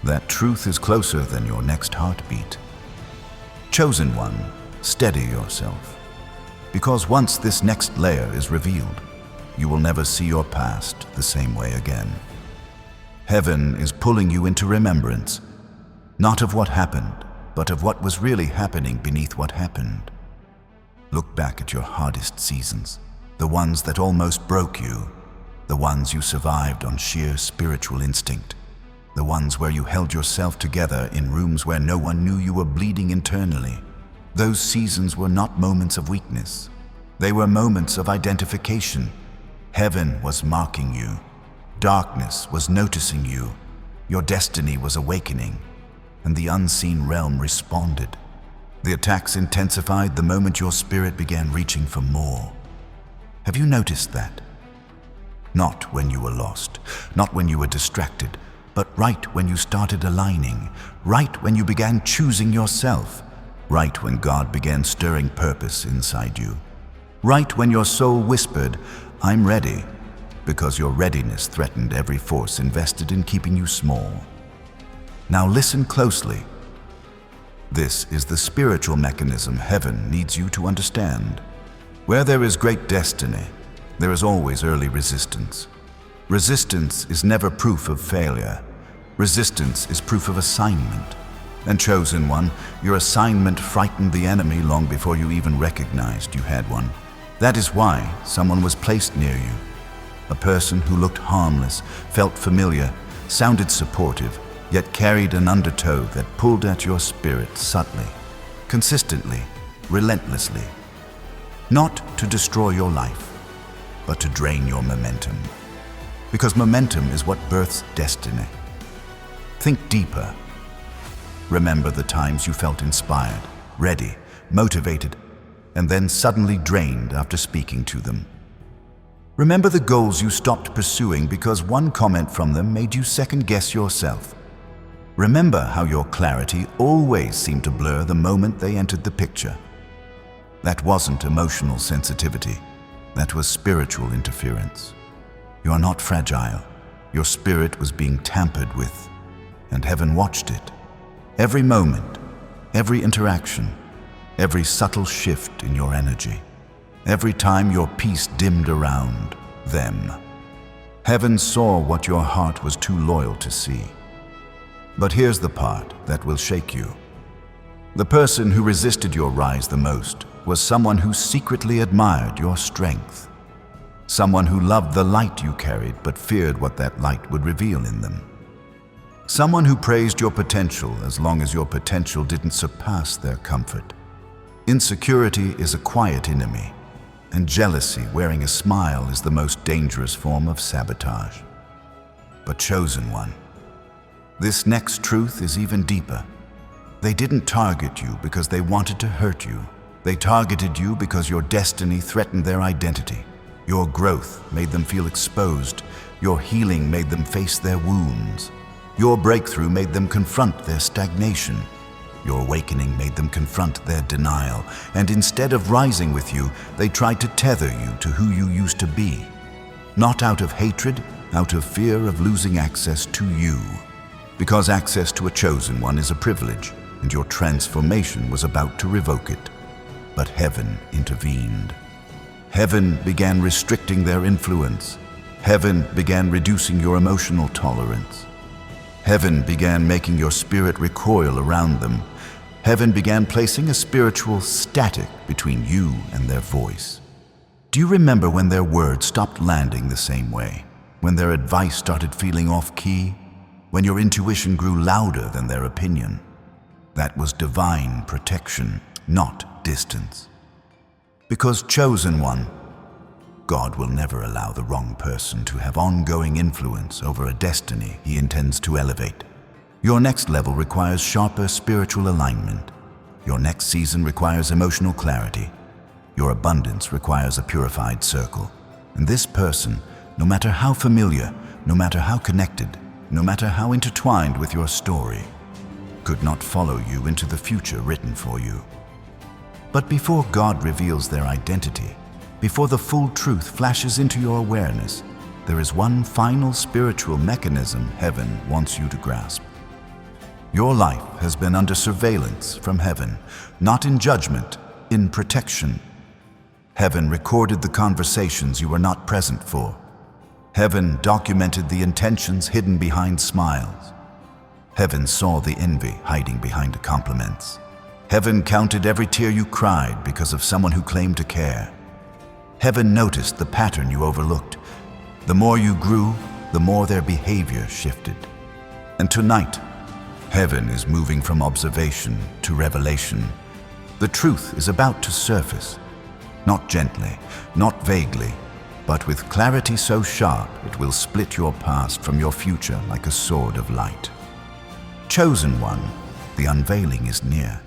that truth is closer than your next heartbeat. Chosen one, steady yourself. Because once this next layer is revealed, you will never see your past the same way again. Heaven is pulling you into remembrance, not of what happened, but of what was really happening beneath what happened. Look back at your hardest seasons, the ones that almost broke you, the ones you survived on sheer spiritual instinct, the ones where you held yourself together in rooms where no one knew you were bleeding internally. Those seasons were not moments of weakness. They were moments of identification. Heaven was marking you. Darkness was noticing you. Your destiny was awakening, and the unseen realm responded. The attacks intensified the moment your spirit began reaching for more. Have you noticed that? Not when you were lost, not when you were distracted, but right when you started aligning, right when you began choosing yourself, right when God began stirring purpose inside you, right when your soul whispered, "I'm ready," because your readiness threatened every force invested in keeping you small. Now listen closely. This is the spiritual mechanism heaven needs you to understand. Where there is great destiny, there is always early resistance. Resistance is never proof of failure. Resistance is proof of assignment. And chosen one, your assignment frightened the enemy long before you even recognized you had one. That is why someone was placed near you. A person who looked harmless, felt familiar, sounded supportive, yet carried an undertow that pulled at your spirit subtly, consistently, relentlessly. Not to destroy your life, but to drain your momentum. Because momentum is what births destiny. Think deeper. Remember the times you felt inspired, ready, motivated, and then suddenly drained after speaking to them. Remember the goals you stopped pursuing because one comment from them made you second-guess yourself. Remember how your clarity always seemed to blur the moment they entered the picture. That wasn't emotional sensitivity. That was spiritual interference. You are not fragile. Your spirit was being tampered with, and heaven watched it. Every moment, every interaction, every subtle shift in your energy, every time your peace dimmed around them. Heaven saw what your heart was too loyal to see. But here's the part that will shake you. The person who resisted your rise the most was someone who secretly admired your strength. Someone who loved the light you carried but feared what that light would reveal in them. Someone who praised your potential as long as your potential didn't surpass their comfort. Insecurity is a quiet enemy, and jealousy wearing a smile is the most dangerous form of sabotage. But chosen one, this next truth is even deeper. They didn't target you because they wanted to hurt you. They targeted you because your destiny threatened their identity. Your growth made them feel exposed. Your healing made them face their wounds. Your breakthrough made them confront their stagnation. Your awakening made them confront their denial. And instead of rising with you, they tried to tether you to who you used to be. Not out of hatred, out of fear of losing access to you. Because access to a chosen one is a privilege, and your transformation was about to revoke it. But heaven intervened. Heaven began restricting their influence. Heaven began reducing your emotional tolerance. Heaven began making your spirit recoil around them. Heaven began placing a spiritual static between you and their voice. Do you remember when their words stopped landing the same way? When their advice started feeling off-key? When your intuition grew louder than their opinion? That was divine protection, not distance. Because chosen one, God will never allow the wrong person to have ongoing influence over a destiny He intends to elevate. Your next level requires sharper spiritual alignment. Your next season requires emotional clarity. Your abundance requires a purified circle. And this person, no matter how familiar, no matter how connected, no matter how intertwined with your story, could not follow you into the future written for you. But before God reveals their identity, before the full truth flashes into your awareness, there is one final spiritual mechanism heaven wants you to grasp. Your life has been under surveillance from heaven, not in judgment, in protection. Heaven recorded the conversations you were not present for. Heaven documented the intentions hidden behind smiles. Heaven saw the envy hiding behind compliments. Heaven counted every tear you cried because of someone who claimed to care. Heaven noticed the pattern you overlooked. The more you grew, the more their behavior shifted. And tonight, heaven is moving from observation to revelation. The truth is about to surface, not gently, not vaguely, but with clarity so sharp it will split your past from your future like a sword of light. Chosen one, the unveiling is near,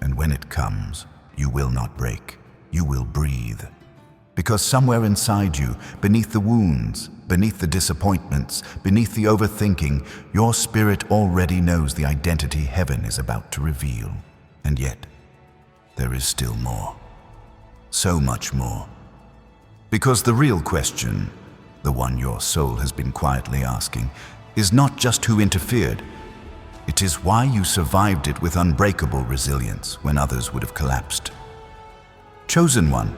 and when it comes, you will not break, you will breathe. Because somewhere inside you, beneath the wounds, beneath the disappointments, beneath the overthinking, your spirit already knows the identity heaven is about to reveal. And yet, there is still more. So much more. Because the real question, the one your soul has been quietly asking, is not just who interfered. It is why you survived it with unbreakable resilience when others would have collapsed. Chosen one,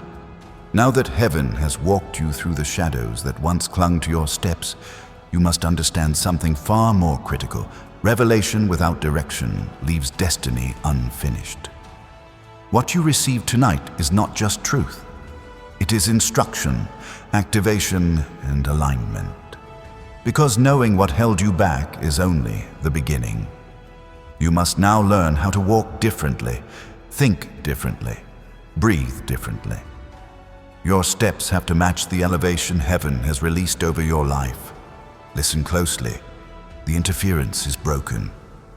now that heaven has walked you through the shadows that once clung to your steps, you must understand something far more critical. Revelation without direction leaves destiny unfinished. What you receive tonight is not just truth. It is instruction, activation, and alignment. Because knowing what held you back is only the beginning. You must now learn how to walk differently, think differently, breathe differently. Your steps have to match the elevation heaven has released over your life. Listen closely. The interference is broken,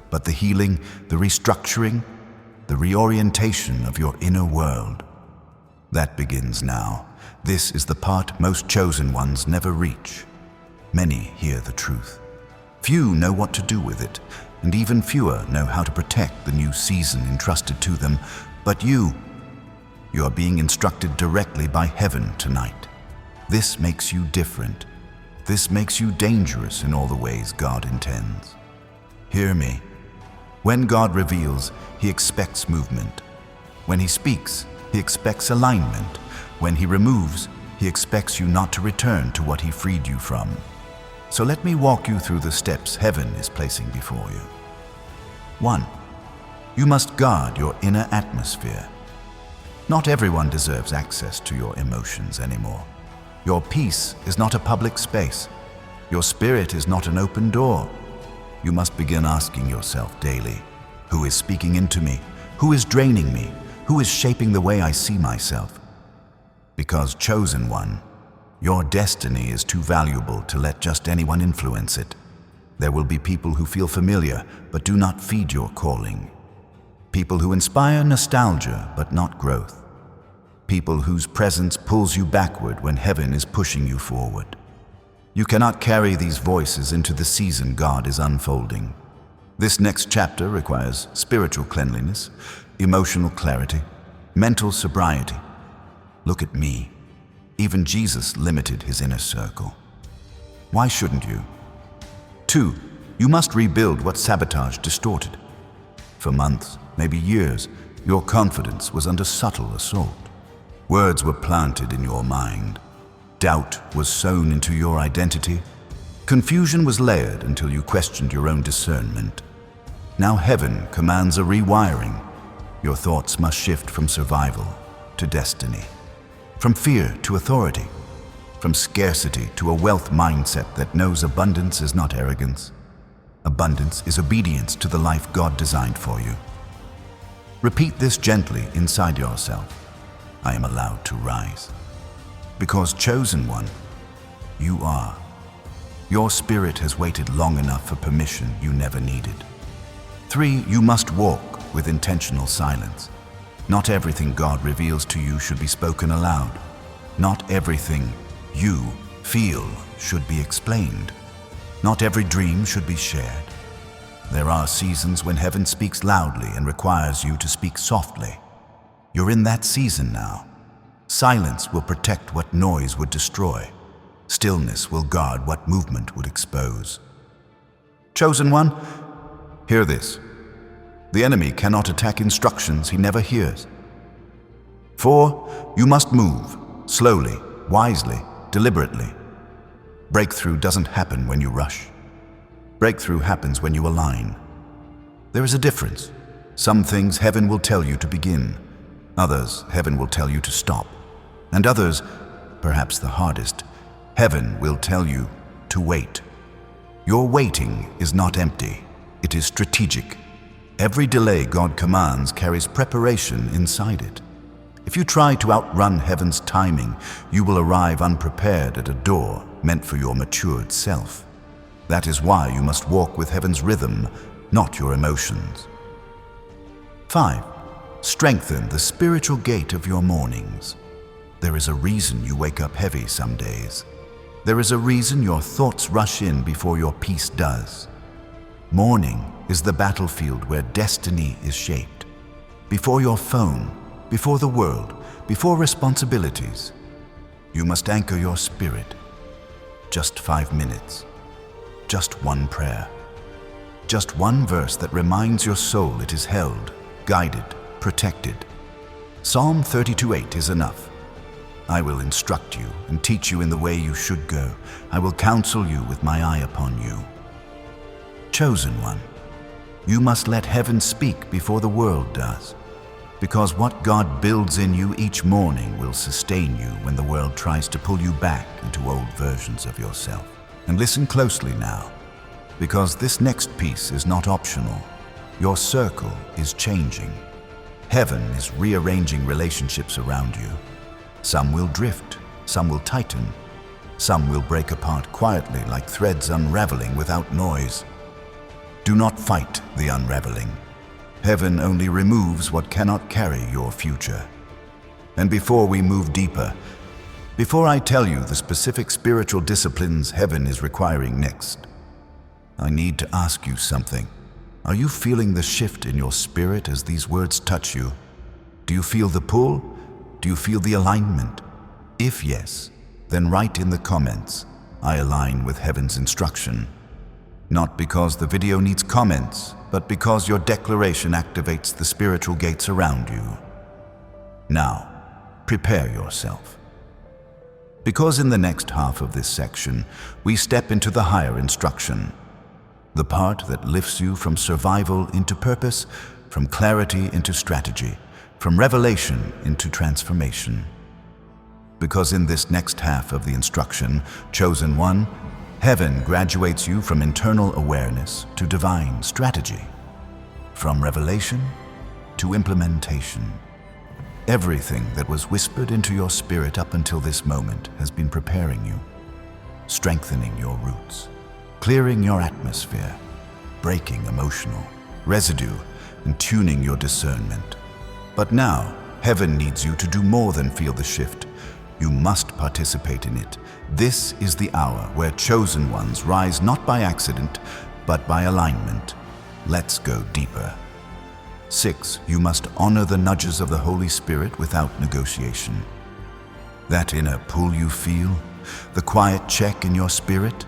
but the healing, the restructuring, the reorientation of your inner world, that begins now. This is the part most chosen ones never reach. Many hear the truth. Few know what to do with it, and even fewer know how to protect the new season entrusted to them. But you are being instructed directly by heaven tonight. This makes you different. This makes you dangerous in all the ways God intends. Hear me. When God reveals, He expects movement. When He speaks, He expects alignment. When He removes, He expects you not to return to what He freed you from. So let me walk you through the steps heaven is placing before you. 1. You must guard your inner atmosphere. Not everyone deserves access to your emotions anymore. Your peace is not a public space. Your spirit is not an open door. You must begin asking yourself daily, who is speaking into me? Who is draining me? Who is shaping the way I see myself? Because, chosen one, your destiny is too valuable to let just anyone influence it. There will be people who feel familiar but do not feed your calling. People who inspire nostalgia but not growth. People whose presence pulls you backward when heaven is pushing you forward. You cannot carry these voices into the season God is unfolding. This next chapter requires spiritual cleanliness, emotional clarity, mental sobriety. Look at me. Even Jesus limited his inner circle. Why shouldn't you? 2. You must rebuild what sabotage distorted. For months, maybe years, your confidence was under subtle assault. Words were planted in your mind. Doubt was sown into your identity. Confusion was layered until you questioned your own discernment. Now heaven commands a rewiring. Your thoughts must shift from survival to destiny, from fear to authority, from scarcity to a wealth mindset that knows abundance is not arrogance. Abundance is obedience to the life God designed for you. Repeat this gently inside yourself. I am allowed to rise. Because, chosen one, you are. Your spirit has waited long enough for permission you never needed. 3. You must walk with intentional silence. Not everything God reveals to you should be spoken aloud. Not everything you feel should be explained. Not every dream should be shared. There are seasons when heaven speaks loudly and requires you to speak softly. You're in that season now. Silence will protect what noise would destroy. Stillness will guard what movement would expose. Chosen one, hear this. The enemy cannot attack instructions he never hears. 4, you must move, slowly, wisely, deliberately. Breakthrough doesn't happen when you rush. Breakthrough happens when you align. There is a difference. Some things heaven will tell you to begin. Others, heaven will tell you to stop. And others, perhaps the hardest, heaven will tell you to wait. Your waiting is not empty. It is strategic. Every delay God commands carries preparation inside it. If you try to outrun heaven's timing, you will arrive unprepared at a door meant for your matured self. That is why you must walk with heaven's rhythm, not your emotions. 5. Strengthen the spiritual gate of your mornings. There is a reason you wake up heavy some days. There is a reason your thoughts rush in before your peace does. Morning is the battlefield where destiny is shaped. Before your phone, before the world, before responsibilities, you must anchor your spirit. Just 5 minutes. Just one prayer. Just one verse that reminds your soul it is held, guided, protected. Psalm 32:8 is enough. I will instruct you and teach you in the way you should go. I will counsel you with my eye upon you. Chosen one, you must let heaven speak before the world does, because what God builds in you each morning will sustain you when the world tries to pull you back into old versions of yourself. And listen closely now, because this next piece is not optional. Your circle is changing. Heaven is rearranging relationships around you. Some will drift, some will tighten, some will break apart quietly like threads unraveling without noise. Do not fight the unraveling. Heaven only removes what cannot carry your future. And before we move deeper, before I tell you the specific spiritual disciplines heaven is requiring next, I need to ask you something. Are you feeling the shift in your spirit as these words touch you? Do you feel the pull? Do you feel the alignment? If yes, then write in the comments, I align with heaven's instruction. Not because the video needs comments, but because your declaration activates the spiritual gates around you. Now, prepare yourself. Because in the next half of this section, we step into the higher instruction, the part that lifts you from survival into purpose, from clarity into strategy, from revelation into transformation. Because in this next half of the instruction, Chosen One, heaven graduates you from internal awareness to divine strategy, from revelation to implementation. Everything that was whispered into your spirit up until this moment has been preparing you, strengthening your roots, clearing your atmosphere, breaking emotional residue, and tuning your discernment. But now, heaven needs you to do more than feel the shift. You must participate in it. This is the hour where chosen ones rise not by accident, but by alignment. Let's go deeper. 6, you must honor the nudges of the Holy Spirit without negotiation. That inner pull you feel, the quiet check in your spirit,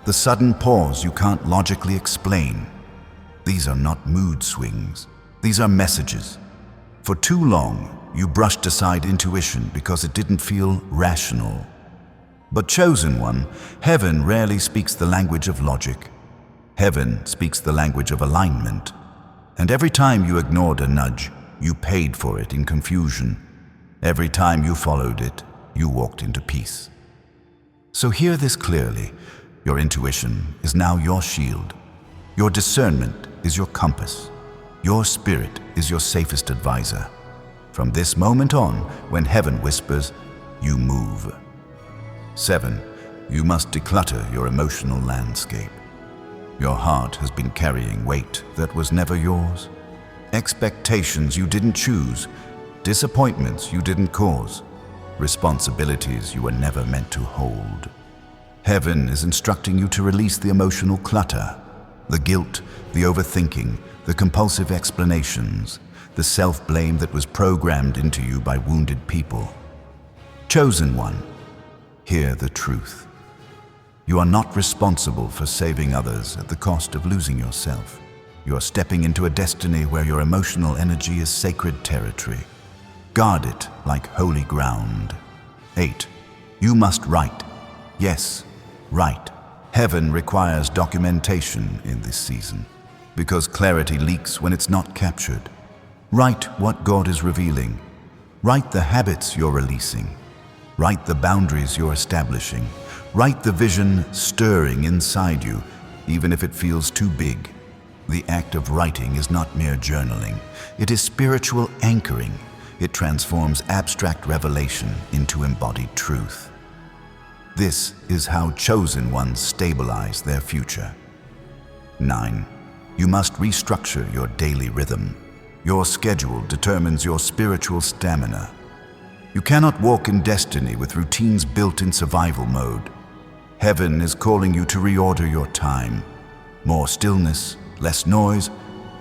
the sudden pause you can't logically explain. These are not mood swings. These are messages. For too long, you brushed aside intuition because it didn't feel rational. But Chosen One, heaven rarely speaks the language of logic. Heaven speaks the language of alignment. And every time you ignored a nudge, you paid for it in confusion. Every time you followed it, you walked into peace. So hear this clearly. Your intuition is now your shield. Your discernment is your compass. Your spirit is your safest advisor. From this moment on, when heaven whispers, you move. 7, you must declutter your emotional landscape. Your heart has been carrying weight that was never yours. Expectations you didn't choose, disappointments you didn't cause, responsibilities you were never meant to hold. Heaven is instructing you to release the emotional clutter, the guilt, the overthinking, the compulsive explanations, the self-blame that was programmed into you by wounded people. Chosen one, hear the truth. You are not responsible for saving others at the cost of losing yourself. You are stepping into a destiny where your emotional energy is sacred territory. Guard it like holy ground. 8. You must write. Yes, write. Heaven requires documentation in this season, because clarity leaks when it's not captured. Write what God is revealing. Write the habits you're releasing. Write the boundaries you're establishing. Write the vision stirring inside you, even if it feels too big. The act of writing is not mere journaling. It is spiritual anchoring. It transforms abstract revelation into embodied truth. This is how chosen ones stabilize their future. 9. You must restructure your daily rhythm. Your schedule determines your spiritual stamina. You cannot walk in destiny with routines built in survival mode. Heaven is calling you to reorder your time. More stillness, less noise,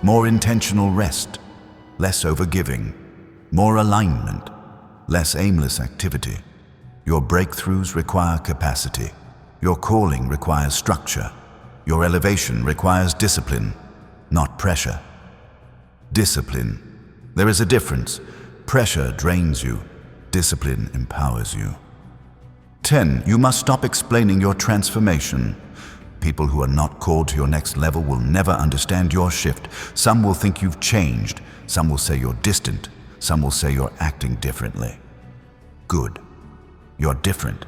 more intentional rest, less overgiving, more alignment, less aimless activity. Your breakthroughs require capacity. Your calling requires structure. Your elevation requires discipline, not pressure. Discipline. There is a difference. Pressure drains you. Discipline empowers you. 10. You must stop explaining your transformation. People who are not called to your next level will never understand your shift. Some will think you've changed. Some will say you're distant. Some will say you're acting differently. Good. You're different.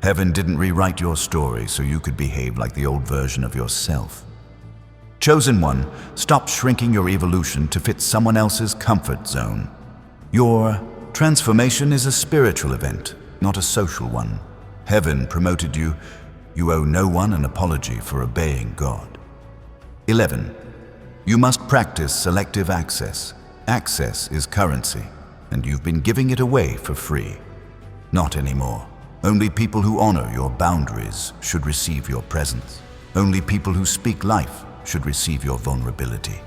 Heaven didn't rewrite your story so you could behave like the old version of yourself. Chosen one, stop shrinking your evolution to fit someone else's comfort zone. Your transformation is a spiritual event, not a social one. Heaven promoted you. You owe no one an apology for obeying God. 11. You must practice selective access. Access is currency, and you've been giving it away for free. Not anymore. Only people who honor your boundaries should receive your presence. Only people who speak life should receive your vulnerability.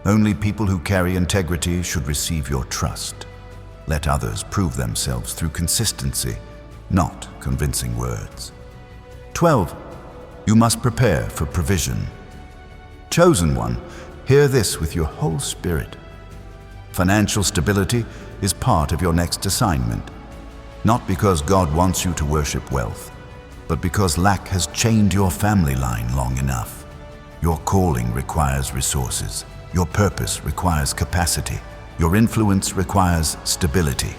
Only people who carry integrity should receive your trust. Let others prove themselves through consistency, not convincing words. 12. You must prepare for provision. Chosen one, hear this with your whole spirit. Financial stability is part of your next assignment. Not because God wants you to worship wealth, but because lack has chained your family line long enough. Your calling requires resources. Your purpose requires capacity. Your influence requires stability.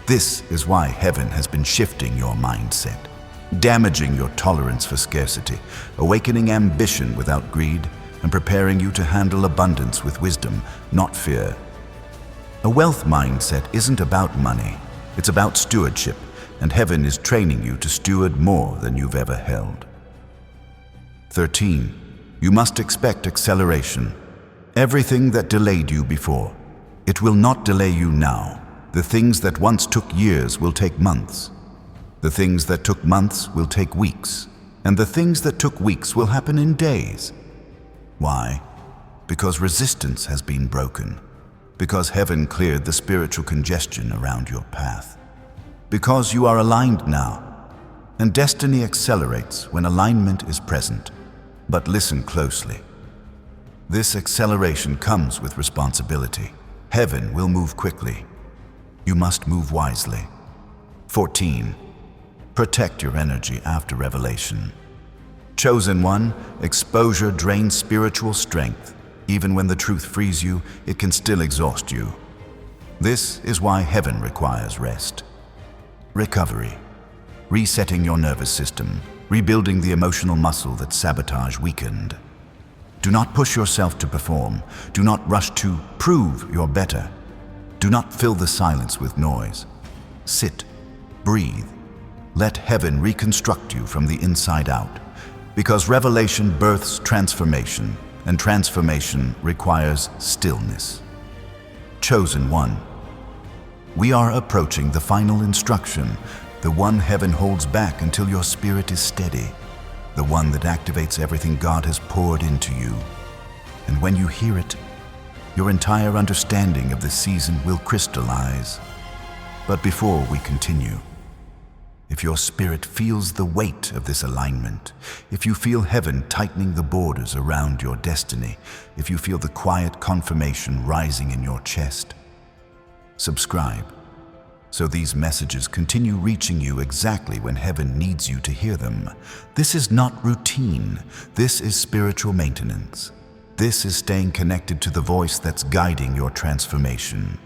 This is why heaven has been shifting your mindset, damaging your tolerance for scarcity, awakening ambition without greed, and preparing you to handle abundance with wisdom, not fear. A wealth mindset isn't about money. It's about stewardship, and heaven is training you to steward more than you've ever held. 13. You must expect acceleration. Everything that delayed you before, it will not delay you now. The things that once took years will take months. The things that took months will take weeks. And the things that took weeks will happen in days. Why? Because resistance has been broken. Because heaven cleared the spiritual congestion around your path. Because you are aligned now. And destiny accelerates when alignment is present. But listen closely. This acceleration comes with responsibility. Heaven will move quickly. You must move wisely. 14. Protect your energy after revelation. Chosen one, exposure drains spiritual strength. Even when the truth frees you, it can still exhaust you. This is why heaven requires rest. Recovery. Resetting your nervous system. Rebuilding the emotional muscle that sabotage weakened. Do not push yourself to perform. Do not rush to prove you're better. Do not fill the silence with noise. Sit. Breathe. Let heaven reconstruct you from the inside out. Because revelation births transformation, and transformation requires stillness. Chosen one. We are approaching the final instruction, the one heaven holds back until your spirit is steady. the one that activates everything God has poured into you. And when you hear it, your entire understanding of the season will crystallize. But before we continue, if your spirit feels the weight of this alignment, if you feel heaven tightening the borders around your destiny, if you feel the quiet confirmation rising in your chest, subscribe so these messages continue reaching you exactly when heaven needs you to hear them. This is not routine. This is spiritual maintenance. This is staying connected to the voice that's guiding your transformation.